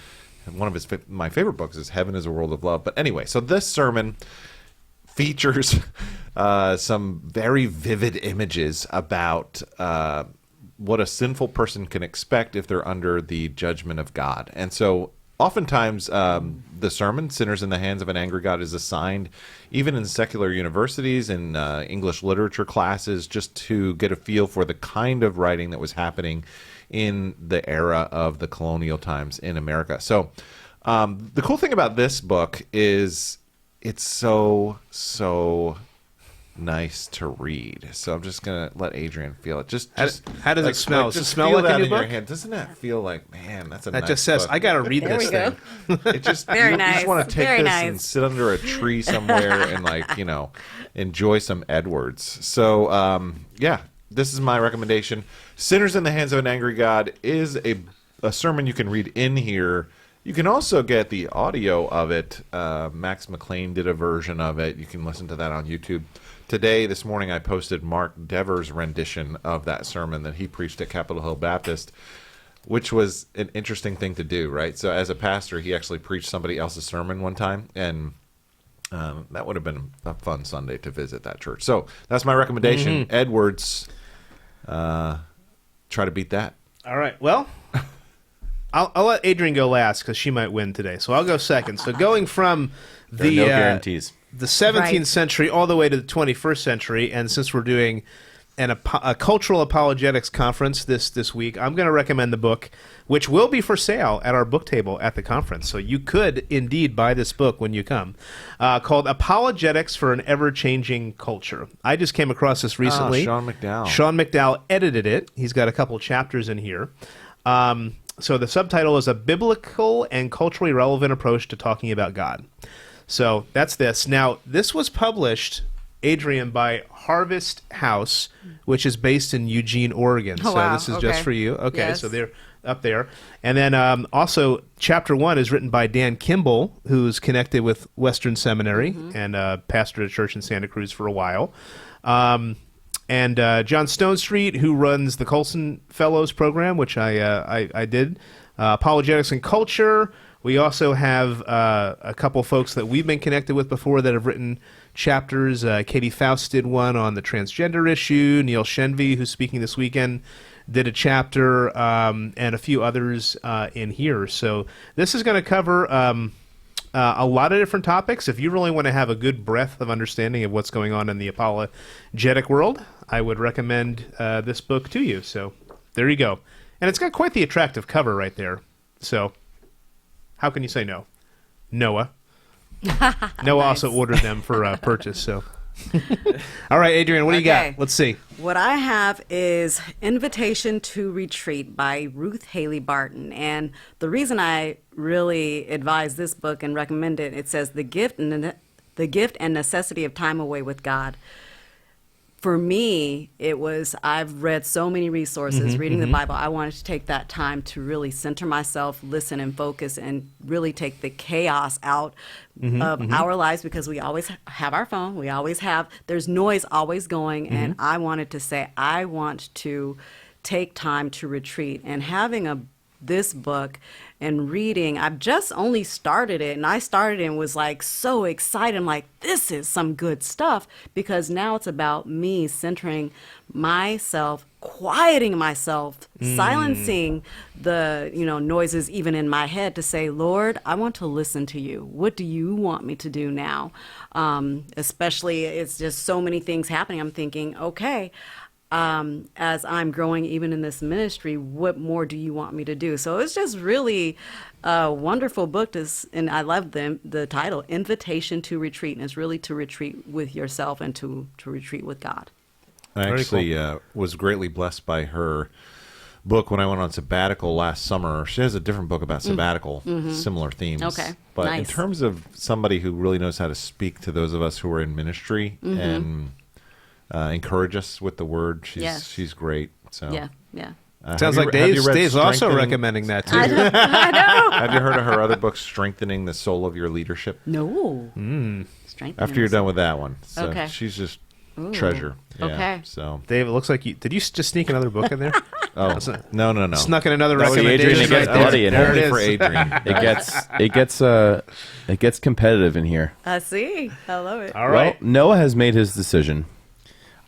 one of my favorite books is Heaven is a World of Love. But anyway, so this sermon features some very vivid images about what a sinful person can expect if they're under the judgment of God. And so oftentimes the sermon, Sinners in the Hands of an Angry God, is assigned even in secular universities and English literature classes, just to get a feel for the kind of writing that was happening in the era of the colonial times in America. So the cool thing about this book is it's so nice to read. So I'm just gonna let Adrienne feel it. How does it smell? Does it just smell feel like a that new in your book? hand. Doesn't that feel like, man, that's a That nice just says, book. I got to read There this we go. thing. It just Very you nice. just want to take Very this nice. and sit under a tree somewhere and enjoy some Edwards. So yeah, this is my recommendation. Sinners in the Hands of an Angry God is a sermon you can read in here. You can also get the audio of it. Max McLean did a version of it. You can listen to that on YouTube. This morning, I posted Mark Dever's rendition of that sermon that he preached at Capitol Hill Baptist, which was an interesting thing to do, right? So as a pastor, he actually preached somebody else's sermon one time, and that would have been a fun Sunday to visit that church. So that's my recommendation. Edwards, try to beat that. All right. Well, I'll let Adrienne go last because she might win today. So I'll go second. So going from There are no guarantees. the 17th Right. century all the way to the 21st century, and since we're doing a cultural apologetics conference this week, I'm going to recommend the book, which will be for sale at our book table at the conference. So you could indeed buy this book when you come, called Apologetics for an Ever-Changing Culture. I just came across this recently. Sean McDowell. Sean McDowell edited it. He's got a couple chapters in here. So the subtitle is A Biblical and Culturally Relevant Approach to Talking About God. So that's this. Now, this was published, Adrienne, by Harvest House, which is based in Eugene, Oregon. Oh, so wow. this is Okay. just for you. Okay, Yes. so they're up there. And then also, Chapter 1 is written by Dan Kimball, who's connected with Western Seminary and pastored a church in Santa Cruz for a while. And John Stone Street, who runs the Colson Fellows program, which I did. Apologetics and Culture. We also have a couple folks that we've been connected with before that have written chapters. Katie Faust did one on the transgender issue. Neil Shenvey, who's speaking this weekend, did a chapter, and a few others in here. So this is going to cover a lot of different topics. If you really want to have a good breadth of understanding of what's going on in the apologetic world, I would recommend this book to you. So there you go. And it's got quite the attractive cover right there. So how can you say no? Noah. Noah also ordered them for purchase. So, all right, Adrienne, what do you got? Let's see. What I have is Invitation to Retreat by Ruth Haley Barton. And the reason I really advise this book and recommend it, it says the gift and necessity of time away with God. For me, it was, I've read so many resources, reading the Bible. I wanted to take that time to really center myself, listen and focus, and really take the chaos out of our lives, because we always have our phone. We always have, there's noise always going. And I wanted to say, I want to take time to retreat. And having this book and reading, I've just only started it, and I started and was like so excited. I'm like, this is some good stuff, because now it's about me centering myself, quieting myself, silencing the noises even in my head, to say, Lord, I want to listen to you. What do you want me to do now? Especially, it's just so many things happening. I'm thinking, okay, as I'm growing even in this ministry, what more do you want me to do? So it's just really a wonderful book, and I love the title, Invitation to Retreat, and it's really to retreat with yourself and to retreat with God. I actually was greatly blessed by her book when I went on sabbatical last summer. She has a different book about sabbatical, similar themes. Okay, But in nice. terms of somebody who really knows how to speak to those of us who are in ministry and encourage us with the word, she's great. So Yeah. Sounds like Dave's also recommending that too. I know. Have you heard of her other book, Strengthening the Soul of Your Leadership? No. Strengthening After you're the done with that one. So Okay. she's just treasure. Yeah, Okay. So Dave, it looks like did you just sneak another book in there? no. Snuck in another That was recommendation. Adrienne right gets bloody in there. her. There it for is. Adrienne. It gets competitive in here. I see. I love it. All right. Well, Noah has made his decision.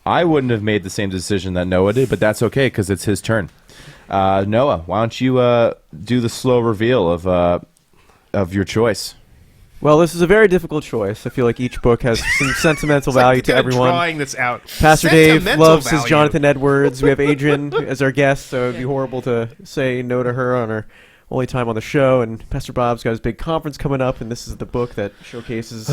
I wouldn't have made the same decision that Noah did, but that's okay because it's his turn. Noah, why don't you do the slow reveal of your choice? Well, this is a very difficult choice. I feel like each book has some sentimental value to Got a everyone. drawing that's out. Pastor Dave Sentimental loves his value. Jonathan Edwards. We have Adrienne as our guest, so it'd be horrible to say no to her on her only time on the show. And Pastor Bob's got his big conference coming up, and this is the book that showcases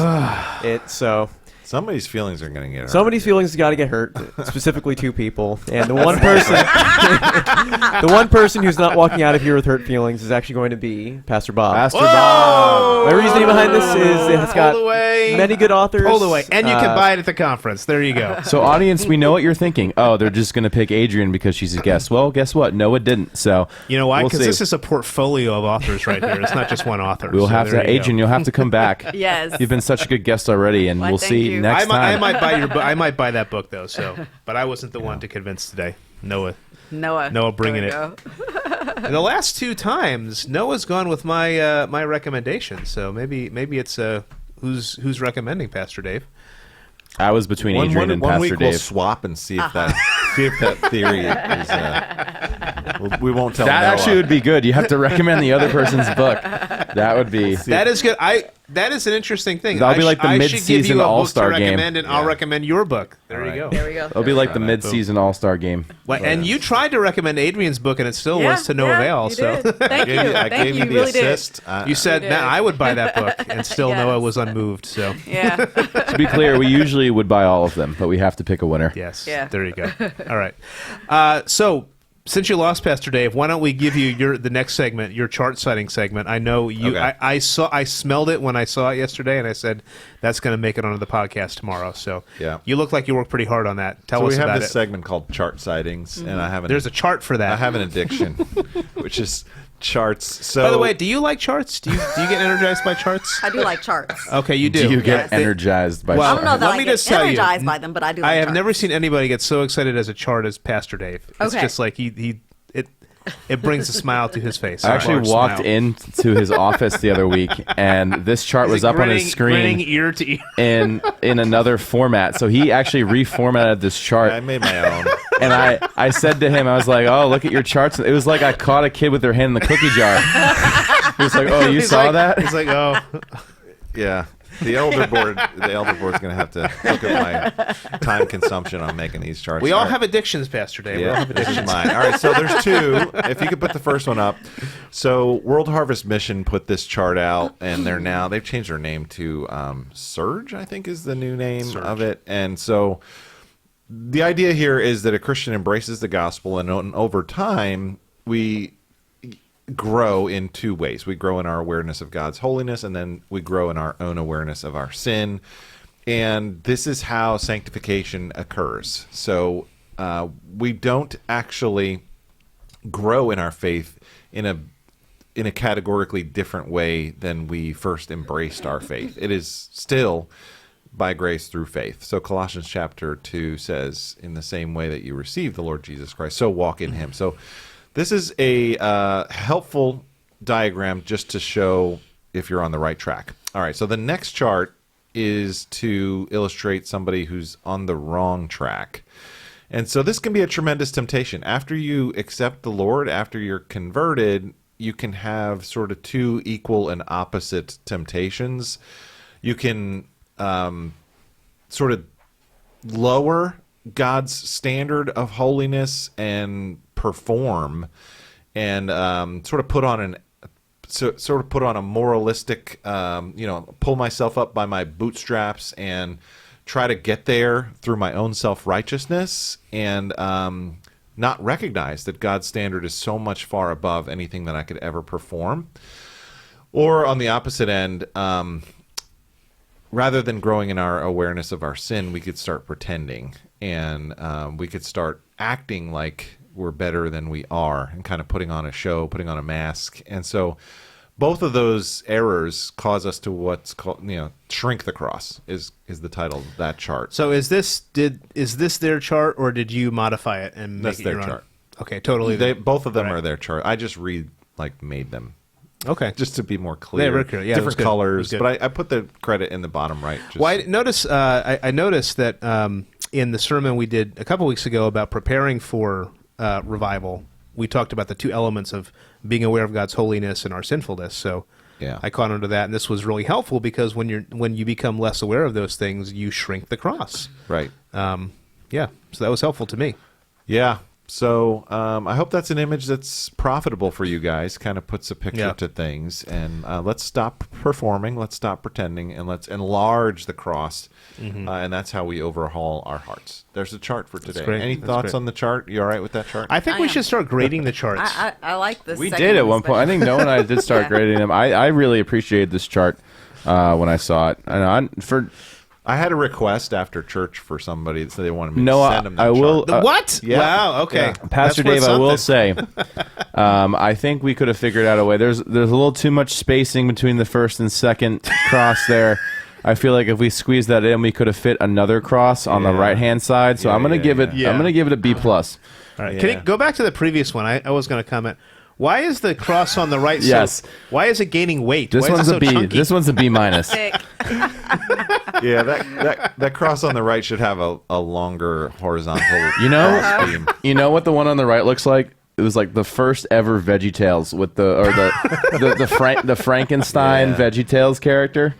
it. So Somebody's feelings are going to get hurt. somebody's feelings got to get hurt, specifically two people. And the one person, the one person who's not walking out of here with hurt feelings is actually going to be Pastor Bob. Pastor Bob. My reasoning behind this is it has got Pulled away. many good authors. Pulled away. And you can buy it at the conference. There you go. So, audience, we know what you're thinking. Oh, they're just going to pick Adrienne because she's a guest. Well, guess what? Noah didn't. So, You know why? we'll Because see. this is a portfolio of authors right here. It's not just one author. We'll So have there to, you go. Adrienne, you'll have to come back. Yes. You've been such a good guest already, and Why, we'll thank see you. next I time. might buy your book. I might buy that book though. So, but I wasn't the one to convince today. Noah bringing There we it. go. And the last two times, Noah's gone with my my recommendation. So maybe it's who's recommending, Pastor Dave? I was between Adrienne and one Pastor week we'll Dave. swap and see if that theory is We won't tell That Noah. actually would be good. You have to recommend the other person's book. That would be. That is good. That is an interesting thing. That'll be like the I mid-season should give you a All-Star book to game. recommend, and I'll recommend your book. There All you right. go. There we go. It'll be like the mid-season All-Star game. Well, and you tried to recommend Adrienne's book, and it still was to no avail. You So did. Thank you. I Thank gave you. you the really assist. you said, did. "Nah, I would buy that book," and still Yes. Noah was unmoved. So did. Yeah. To be clear, we usually would buy all of them, but we have to pick a winner. yes, Yeah. there you go. All right. So since you lost, Pastor Dave, why don't we give you the next segment, your chart citing segment? I know you. Okay. I smelled it when I saw it yesterday, and I said that's going to make it onto the podcast tomorrow. So Yeah. you look like you worked pretty hard on that. Tell So us we have about this it. segment called chart sightings, and I have There's a chart for that. I have an addiction, which is charts. So By the way, do you like charts? Do you get energized by charts? I do like charts. Okay, you do. Do you get Yes. energized by? Well, I don't know that let I me get just tell you, energized by them, but I do like I have charts. never seen anybody get so excited as a chart as Pastor Dave. It's Okay. just like it brings a smile to his face. I actually Large walked smile. into his office the other week, and this chart was He's up on his grinning screen ear to ear. in another format. So he actually reformatted this chart. I made my own. And I said to him, I was like, "Oh, look at your charts." It was like I caught a kid with their hand in the cookie jar. He was like, "Oh, you He's saw like- that?" He's like, oh, Yeah. The elder board's going to have to look at my time consumption on making these charts. we all right. have addictions, Pastor Dave. We all Yeah, have this addictions. is mine. All right, so there's two. If you could put the first one up. So World Harvest Mission put this chart out, and they've changed their name to Surge, I think is the new name of it. And so the idea here is that a Christian embraces the gospel, and over time we grow in two ways. We grow in our awareness of God's holiness, and then we grow in our own awareness of our sin. And this is how sanctification occurs. So we don't actually grow in our faith in a categorically different way than we first embraced our faith. It is still by grace through faith. So Colossians chapter 2 says, in the same way that you received the Lord Jesus Christ, so walk in him. So this is a helpful diagram just to show if you're on the right track. All right, so the next chart is to illustrate somebody who's on the wrong track. And so this can be a tremendous temptation. After you accept the Lord, after you're converted, you can have sort of two equal and opposite temptations. You can sort of lower God's standard of holiness and perform, and sort of put on a moralistic, pull myself up by my bootstraps and try to get there through my own self-righteousness, and not recognize that God's standard is so much far above anything that I could ever perform. Or on the opposite end, rather than growing in our awareness of our sin, we could start pretending, and we could start acting like we're better than we are, and kind of putting on a show, putting on a mask. And so both of those errors cause us to what's called, shrink the cross is the title of that chart. So is this their chart, or did you modify it and make That's it their your own? chart. Okay, totally. Both of them Right. are their chart. I just made them. Okay. Just to be more clear. Yeah, very clear. Yeah, that was different good. colors, That was good. but I put the credit in the bottom right. Just Well, I noticed that in the sermon we did a couple weeks ago about preparing for revival, we talked about the two elements of being aware of God's holiness and our sinfulness. So Yeah. I caught onto that, and this was really helpful because when you become less aware of those things, you shrink the cross. right. Yeah, so that was helpful to me. Yeah. So I hope that's an image that's profitable for you guys, kind of puts a picture Yeah. to things. And let's stop performing, let's stop pretending, and let's enlarge the cross. And that's how we overhaul our hearts. There's a chart for today. great. Any That's thoughts great. on the chart? You all right with that chart? I think I we am. should start grading the charts. I like this. We segment did at one point. I especially. think Noah and I did start Yeah. grading them. I really appreciated this chart when I saw it. I had a request after church for somebody, so they wanted me Noah, to send them that I will. chart. What? yeah. Wow. Okay. Yeah. Pastor That's worth Dave, I will something. say, I think we could have figured out a way. There's a little too much spacing between the first and second cross there. I feel like if we squeezed that in, we could have fit another cross on the Yeah. right hand side. So Yeah, I'm gonna yeah, give it. yeah. I'm gonna give it a B plus. All right. Yeah. Can you go back to the previous one? I was going to comment. Why is the cross on the right? Yes. Why is it gaining weight? This Why is one's it a so B. chunky? This one's a B minus. Sick. Yeah, that cross on the right should have a longer horizontal You know, beam. you know what the one on the right looks like? It was like the first ever VeggieTales with the Frankenstein Yeah. VeggieTales character.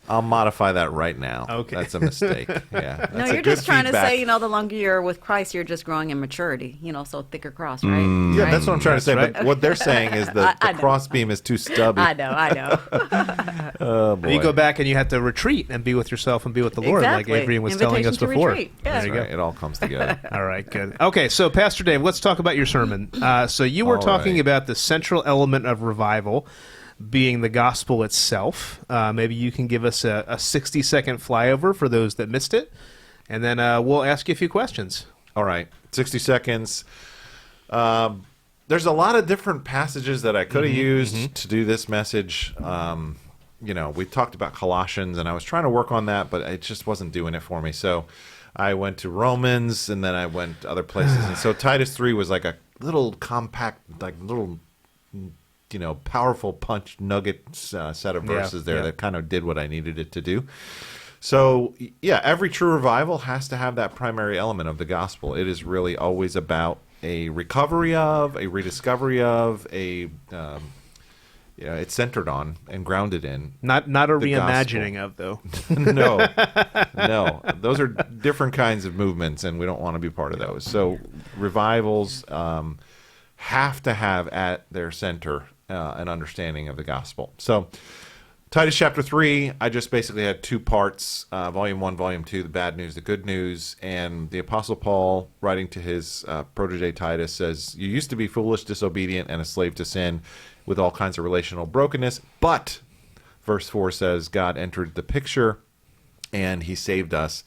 I'll modify that right now. Okay. That's a mistake. Yeah. That's No, a you're good just trying feedback. to say, the longer you're with Christ, you're just growing in maturity. So thicker cross, right? Yeah, Right? that's what I'm trying to say. right. But what they're saying is that I the know. crossbeam is too stubby. I know. Oh, boy. You go back and you have to retreat and be with yourself and be with the Lord, Exactly. like Adrienne was telling us Invitation to before. retreat. Yes. There you That's go. right. It all comes together. All right, good. Okay, so Pastor Dave, let's talk about your sermon. So you were All talking right. about the central element of revival being the gospel itself. Maybe you can give us a 60-second flyover for those that missed it, and then we'll ask you a few questions. All right, 60 seconds. There's a lot of different passages that I could have used to do this message. We talked about Colossians, and I was trying to work on that, but it just wasn't doing it for me. So I went to Romans, and then I went to other places. And so Titus 3 was like a little compact, like little, powerful punch nugget set of verses there that kind of did what I needed it to do. So, yeah, every true revival has to have that primary element of the gospel. It is really always about a recovery of, a rediscovery of, it's centered on and grounded in. Not a The reimagining of, though. No. Those are different kinds of movements, and we don't want to be part of those. So revivals have to have at their center an understanding of the gospel. So Titus chapter 3, I just basically had two parts, volume 1, volume 2, the bad news, the good news. And the Apostle Paul, writing to his protege Titus, says, "You used to be foolish, disobedient, and a slave to sin, with all kinds of relational brokenness. But," verse 4 says, "God entered the picture, and he saved us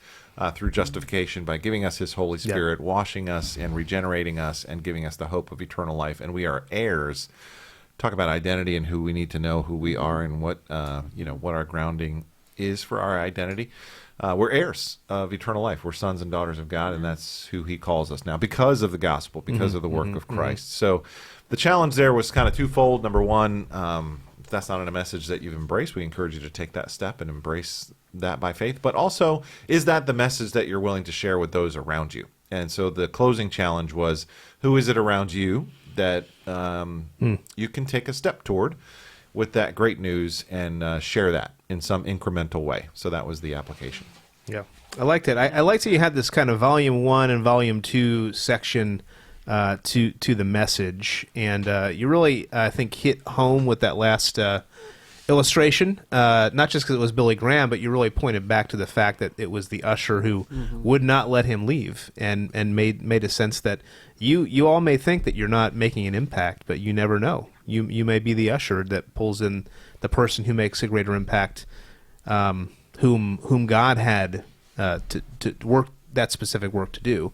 through justification by giving us his Holy Spirit, washing us and regenerating us, and giving us the hope of eternal life. And we are heirs." Talk about identity and who we need to know who we are and what our grounding is for our identity. We're heirs of eternal life. We're sons and daughters of God, and that's who he calls us now because of the gospel, because of the work of Christ. So the challenge there was kind of twofold. Number one, if that's not a message that you've embraced, we encourage you to take that step and embrace that by faith. But also, is that the message that you're willing to share with those around you? And so the closing challenge was, who is it around you that you can take a step toward with that great news and share that in some incremental way? So that was the application. Yeah, I liked it. I liked that you had this kind of volume 1 and volume 2 section to the message, and you really, I think, hit home with that last illustration. Not just because it was Billy Graham, but you really pointed back to the fact that it was the usher who would not let him leave, and made a sense that you all may think that you're not making an impact, but you never know. You may be the usher that pulls in the person who makes a greater impact, whom God had to work that specific work to do,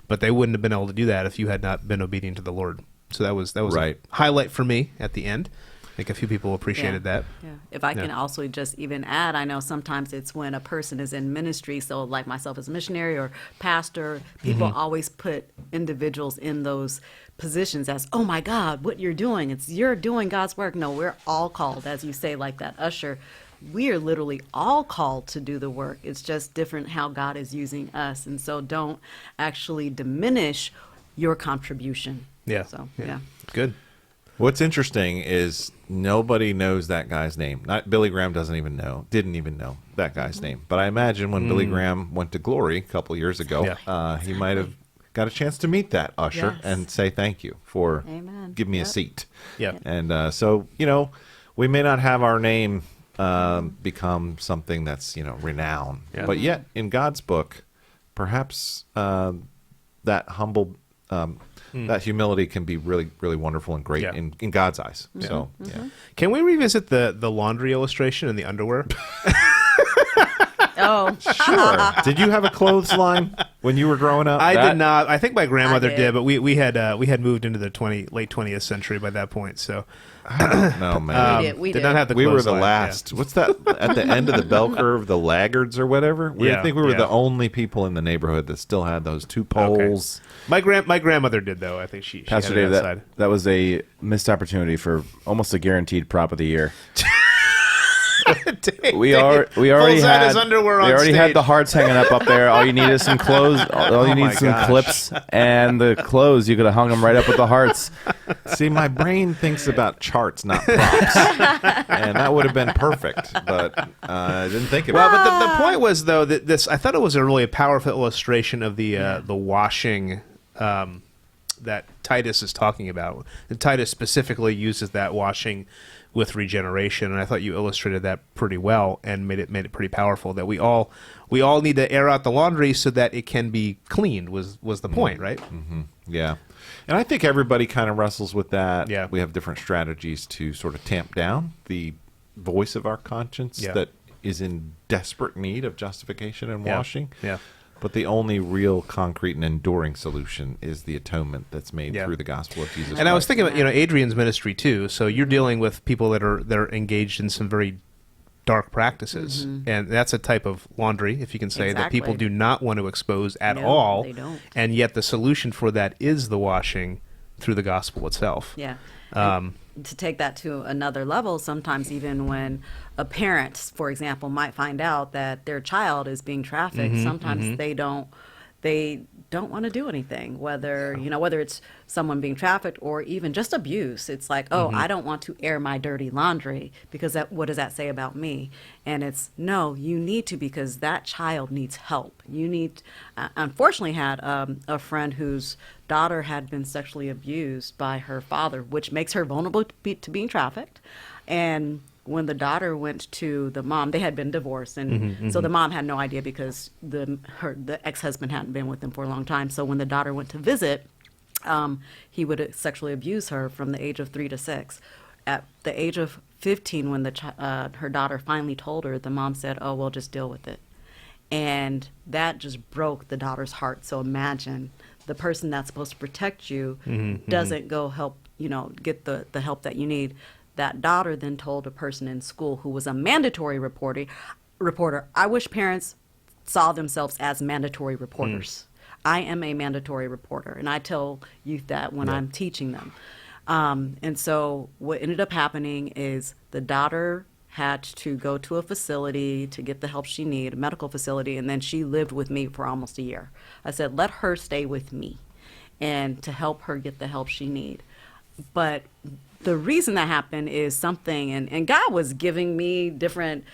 but they wouldn't have been able to do that if you had not been obedient to the Lord. So that was Right. a highlight for me at the end. I think a few people appreciated that. Yeah. If I can also just even add, I know sometimes it's when a person is in ministry, so like myself as a missionary or pastor, people always put individuals in those positions as, oh my God, what you're doing, you're doing God's work. No, we're all called, as you say, like that usher. We are literally all called to do the work. It's just different how God is using us. And so don't actually diminish your contribution. Yeah. So, yeah. Good. What's interesting is nobody knows that guy's name. Not Billy Graham didn't even know that guy's name. But I imagine when Billy Graham went to glory a couple years ago, he might have got a chance to meet that usher Yes. and say thank you for Amen. giving me a Yep. seat. Yeah. And so, we may not have our name become something that's, renowned. Yeah. But yet, in God's book, perhaps that humble... that humility can be really, really wonderful and great Yeah. in God's eyes. So, yeah. Can we revisit the laundry illustration and the underwear? Oh, Sure. Did you have a clothesline when you were growing up? I did not. I think my grandmother I did, did. but we had moved into the late 20th century by that point. So No, man. we did did. not have the We were the clothesline, last. What's that? At the end of the bell curve, the laggards or whatever? I think we were the only people in the neighborhood that still had those two poles. My grandmother did, though. I think she Pastor had it Dave, outside. that was a missed opportunity for almost a guaranteed prop of the year. We already pulls out had his underwear on we already had stage. the hearts hanging up there. All you need is some clothes. All you need my is some gosh. clips and the clothes. You could have hung them right up with the hearts. See, my brain thinks about charts, not props, and that would have been perfect. But I didn't think Well, about it. but the point was though that this I thought it was a really powerful illustration of the washing that Titus is talking about. And Titus specifically uses that washing with regeneration, and I thought you illustrated that pretty well and made it pretty powerful. That we all need to air out the laundry so that it can be cleaned. Was the point, right? Yeah. And I think everybody kind of wrestles with that. Yeah. We have different strategies to sort of tamp down the voice of our conscience Yeah. that is in desperate need of justification and Yeah. washing. Yeah. But the only real concrete and enduring solution is the atonement that's made Yeah. through the gospel of Jesus And Christ. I was thinking about Adrienne's ministry too. So you're dealing with people that are engaged in some very dark practices, and that's a type of laundry, if you can say, that people Exactly. do not want to expose at No, all. they don't. And yet the solution for that is the washing through the gospel itself. Yeah. Um, And to take that to another level, sometimes even when a parent, for example, might find out that their child is being trafficked, sometimes they don't want to do anything, whether it's someone being trafficked or even just abuse. It's like, oh, I don't want to air my dirty laundry because what does that say about me? And it's, no, you need to, because that child needs help. You need, unfortunately had a friend whose daughter had been sexually abused by her father, which makes her vulnerable to being trafficked. And when the daughter went to the mom, they had been divorced, and so the mom had no idea because the ex-husband hadn't been with them for a long time. So when the daughter went to visit, he would sexually abuse her from the age of 3 to 6. At the age of 15, when her daughter finally told her, the mom said, "Oh, well, just deal with it," and that just broke the daughter's heart. So imagine the person that's supposed to protect you doesn't go help, get the help that you need. That daughter then told a person in school who was a mandatory reporter, I wish parents saw themselves as mandatory reporters. I am a mandatory reporter, and I tell youth that when I'm teaching them. And so what ended up happening is the daughter had to go to a facility to get the help she needed, a medical facility, and then she lived with me for almost a year. I said, let her stay with me and to help her get the help she needs. But the reason that happened is something, and God was giving me different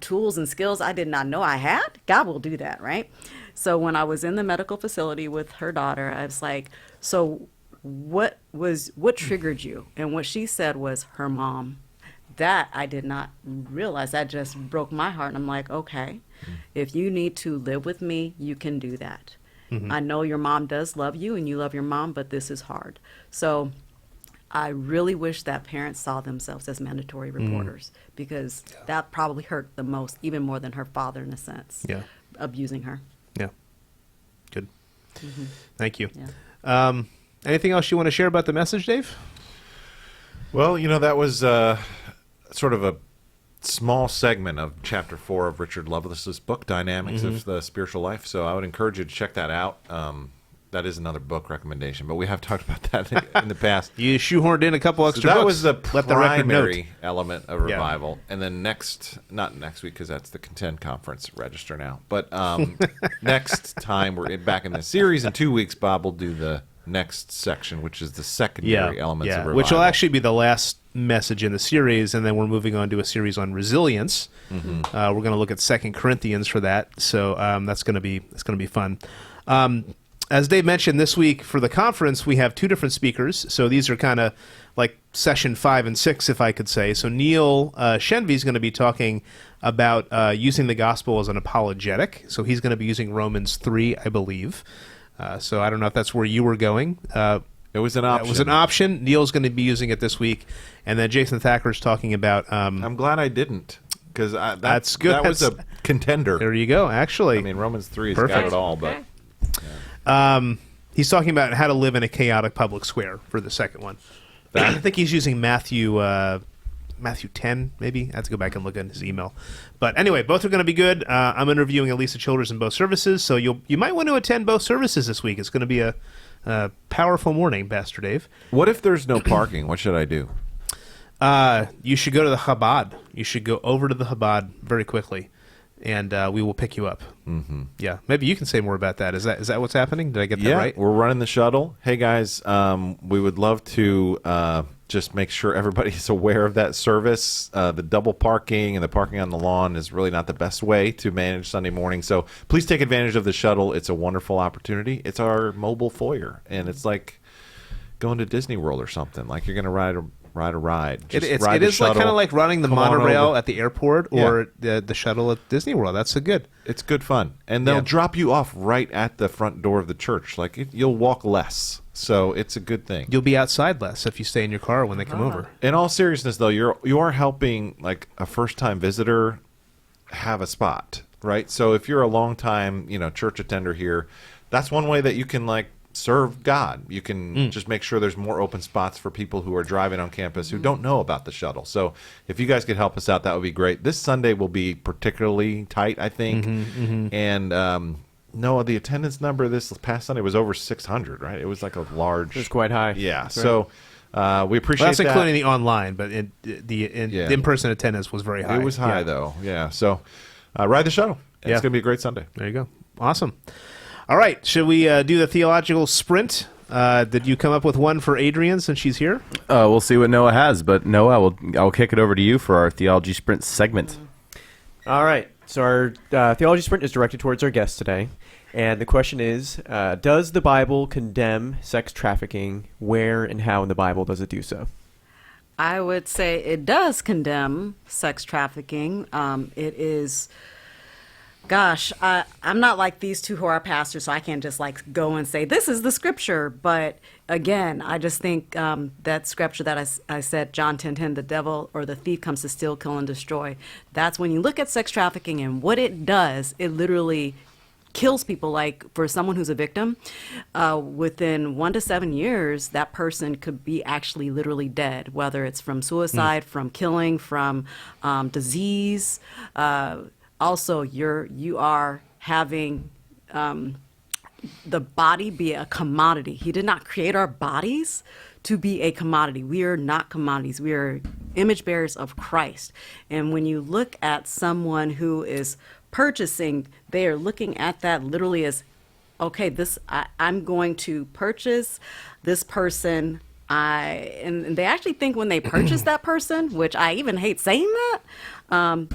tools and skills I did not know I had. God will do that, right? So when I was in the medical facility with her daughter, I was like, so what triggered you? And what she said was her mom. That I did not realize. That just broke my heart. And I'm like, okay, if you need to live with me, you can do that. I know your mom does love you and you love your mom, but this is hard. So I really wish that parents saw themselves as mandatory reporters, because that probably hurt the most, even more than her father in a sense, abusing her. Yeah. Good. Thank you. Yeah. Anything else you want to share about the message, Dave? Well, that was sort of a small segment of chapter 4 of Richard Lovelace's book, Dynamics of the Spiritual Life. So I would encourage you to check that out. That is another book recommendation, but we have talked about that in the past. You shoehorned in a couple extra So that books. was the Let the record note. primary element of revival. And then not next week because that's the Contend Conference register now. But next time we're back in the series. In 2 weeks, Bob will do the next section, which is the secondary elements of revival. Which will actually be the last message in the series, and then we're moving on to a series on resilience. We're going to look at 2 Corinthians for that, so that's going to be fun. As Dave mentioned, this week for the conference, we have 2 different speakers. So these are kind of like session 5 and 6, if I could say. So Neil Shenvey is going to be talking about using the gospel as an apologetic. So he's going to be using Romans 3, I believe. So I don't know if that's where you were going. It was an option. It was an option. Neil's going to be using it this week. And then Jason Thacker's talking about... I'm glad I didn't, because That's good. That was a contender. there you go, actually. I mean, Romans 3 has Perfect. got it all, but... He's talking about how to live in a chaotic public square for the second one. I think he's using Matthew 10, maybe. I have to go back and look at his email. But anyway, both are going to be good. I'm interviewing Elisa Childers in both services, so you might want to attend both services this week. It's going to be a powerful morning, Pastor Dave. What if there's no parking? What should I do? You should go to the Chabad. You should go over to the Chabad very quickly, and we will pick you up. Mm-hmm. Yeah, maybe you can say more about that. Is that what's happening? Did I get that right? We're running the shuttle. Hey guys, we would love to just make sure everybody's aware of that service. The double parking and the parking on the lawn is really not the best way to manage Sunday morning. So please take advantage of the shuttle. It's a wonderful opportunity. It's our mobile foyer, and it's like going to Disney World or something. Like you're going to ride a ride. It is like kind of like running the monorail at the airport or the shuttle at Disney World. That's good. It's good fun, and they'll drop you off right at the front door of the church. Like you'll walk less, so it's a good thing. You'll be outside less if you stay in your car when they come over. In all seriousness, though, you are helping like a first time visitor have a spot, right? So if you're a long time church attender here, that's one way that you can like serve God. You can just make sure there's more open spots for people who are driving on campus who don't know about the shuttle. So if you guys could help us out, that would be great. This Sunday will be particularly tight, I think. And no, the attendance number this past Sunday was over 600, right? It was like a large... It was quite high. Yeah. That's so we appreciate that's including the online, but the in-person attendance was very high. It was high, though. Yeah. So ride the shuttle. It's going to be a great Sunday. There you go. Awesome. All right, should we do the theological sprint? Did you come up with one for Adrienne since she's here? We'll see what Noah has, but Noah, I'll kick it over to you for our Theology Sprint segment. All right. So our Theology Sprint is directed towards our guest today. And the question is, does the Bible condemn sex trafficking? Where and how in the Bible does it do so? I would say it does condemn sex trafficking. It is... Gosh, I'm not like these two who are pastors, so I can't just like go and say, this is the scripture. But again, I just think that scripture that I said, John 10:10, the devil or the thief comes to steal, kill, and destroy. That's when you look at sex trafficking and what it does, it literally kills people. Like for someone who's a victim, within 1 to 7 years, that person could be actually literally dead, whether it's from suicide, from killing, from disease. Also, you are having the body be a commodity. He did not create our bodies to be a commodity. We are not commodities. We are image bearers of Christ. And when you look at someone who is purchasing, they are looking at that literally as, okay, I'm going to purchase this person. And they actually think when they purchase that person, which I even hate saying that,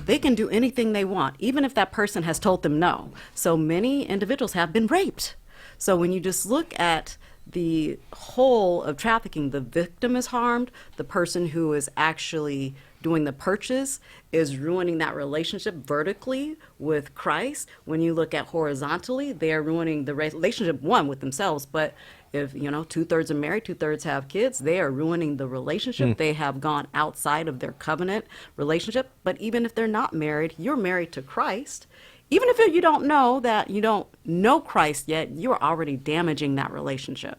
they can do anything they want, even if that person has told them no. So many individuals have been raped. So when you just look at the whole of trafficking, the victim is harmed, the person who is actually doing the purchase is ruining that relationship vertically with Christ. When you look at horizontally, they are ruining the relationship, one, with themselves, but if 2/3 are married, 2/3 have kids, they are ruining the relationship. They have gone outside of their covenant relationship. But even if they're not married, you're married to Christ. Even if you don't know Christ yet, you're already damaging that relationship.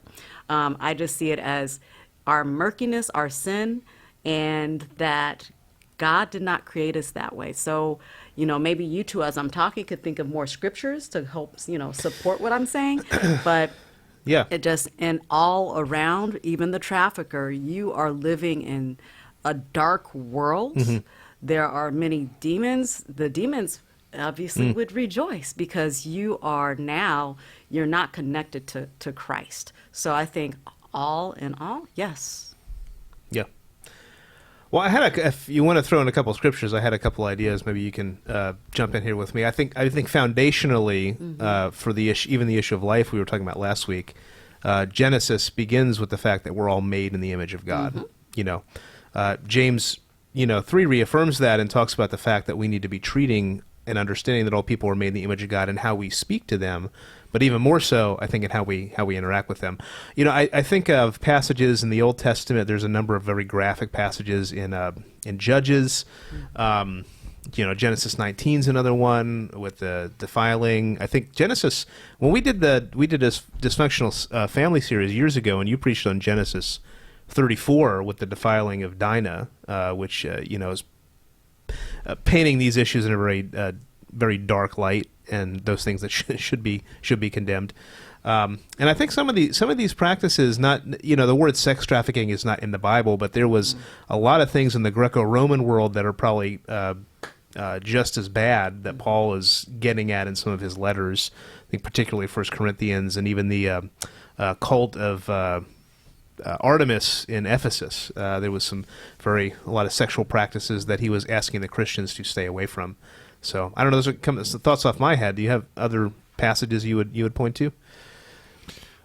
I just see it as our murkiness, our sin, and that God did not create us that way. So, maybe you two, as I'm talking, could think of more scriptures to help, support what I'm saying. But yeah, it just, and all around, even the trafficker, you are living in a dark world. There are many demons. The demons obviously would rejoice because you're not connected to Christ. So I think all in all, yes. Yeah. Well, if you want to throw in a couple of scriptures, I had a couple ideas. Maybe you can jump in here with me. I think foundationally for the issue, even the issue of life we were talking about last week, Genesis begins with the fact that we're all made in the image of God. James, 3 reaffirms that and talks about the fact that we need to be treating and understanding that all people are made in the image of God and how we speak to them, but even more so, I think, in how we interact with them. I think of passages in the Old Testament. There's a number of very graphic passages in Judges. Genesis 19 is another one with the defiling. I think Genesis, when we did this dysfunctional family series years ago, and you preached on Genesis 34 with the defiling of Dinah, which is painting these issues in a very very dark light. those things that should be condemned. And I think some of these practices, not the word sex trafficking is not in the Bible, but there was a lot of things in the Greco-Roman world that are probably just as bad that Paul is getting at in some of his letters. I think particularly 1 Corinthians and even the cult of Artemis in Ephesus. There was a lot of sexual practices that he was asking the Christians to stay away from. So I don't know. Those are thoughts off my head. Do you have other passages you would point to?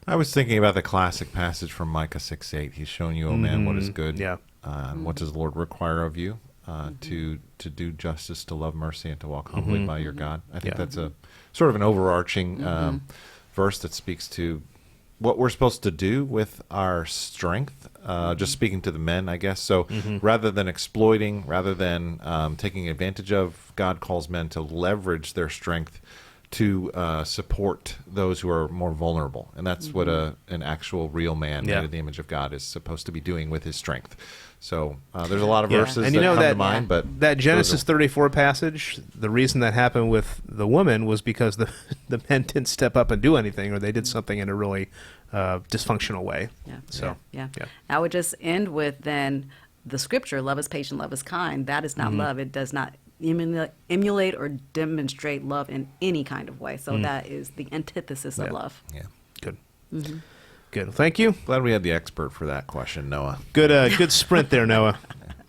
I was thinking about the classic passage from Micah 6:8. He's shown you, O man, what is good. Yeah. What does the Lord require of you? To do justice, to love mercy, and to walk humbly by your God. I think that's a sort of an overarching verse that speaks to what we're supposed to do with our strength. Just speaking to the men, I guess. So rather than exploiting, rather than taking advantage of, God calls men to leverage their strength to support those who are more vulnerable. And that's what an actual real man made in the image of God is supposed to be doing with his strength. So there's a lot of verses and that come that, to mind. But that Genesis 34 passage, the reason that happened with the woman was because the men didn't step up and do anything, or they did something in a really dysfunctional way. I would just end with then the scripture, love is patient, love is kind. That is not love. It does not emulate or demonstrate love in any kind of way. So that is the antithesis of love. yeah. Good. Good. Thank you. Glad we had the expert for that question, Noah. Good sprint there, Noah.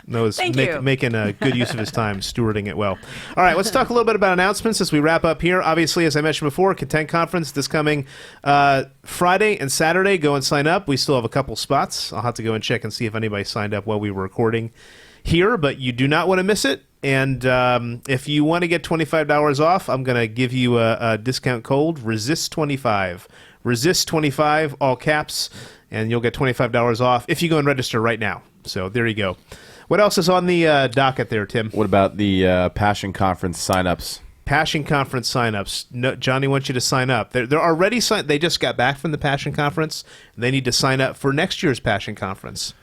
Noah's Thank you. making a good use of his time, stewarding it well. All right, let's talk a little bit about announcements as we wrap up here. Obviously, as I mentioned before, Content Conference this coming Friday and Saturday. Go and sign up. We still have a couple spots. I'll have to go and check and see if anybody signed up while we were recording here, but you do not want to miss it. And if you want to get $25 off, I'm going to give you a discount code, RESIST25. RESIST25, all caps, and you'll get $25 off if you go and register right now. So there you go. What else is on the docket there, Tim? What about the Passion Conference signups? Passion Conference signups. No, Johnny wants you to sign up. They're already signed. They just got back from the Passion Conference. They need to sign up for next year's Passion Conference.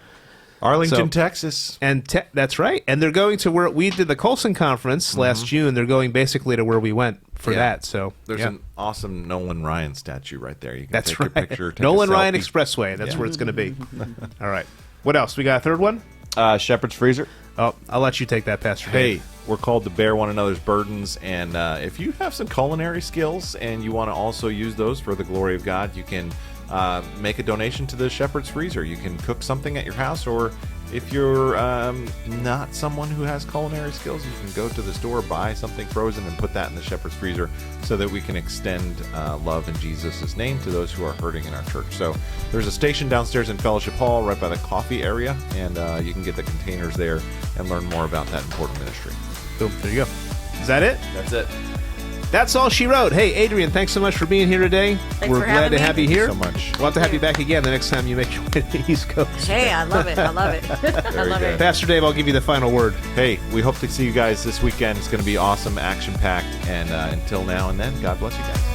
Arlington, Texas. And that's right. And they're going to where we did the Colson Conference last June. They're going basically to where we went for that. So there's an awesome Nolan Ryan statue right there. You can that's take right. your picture. Take Nolan a Ryan selfie. Expressway. That's where it's going to be. All right. What else? We got a third one? Shepherd's Freezer. Oh, I'll let you take that, Pastor Dave. Hey, we're called to bear one another's burdens, and if you have some culinary skills and you want to also use those for the glory of God, you can make a donation to the Shepherd's Freezer. You can cook something at your house, or if you're not someone who has culinary skills, you can go to the store, buy something frozen, and put that in the Shepherd's Freezer so that we can extend love in Jesus' name to those who are hurting in our church. So there's a station downstairs in Fellowship Hall right by the coffee area, and you can get the containers there and learn more about that important ministry. Boom. There you go. Is that it? That's it. That's all she wrote. Hey, Adrienne, thanks so much for being here today. We're for glad having to me. have you here. Thank you so much. We'll have to have you back again the next time you make your way to the East Coast. Hey, I love it. I love it. I love good. it. Pastor Dave, I'll give you the final word. Hey, we hope to see you guys this weekend. It's going to be awesome, action-packed, and until now and then, God bless you guys.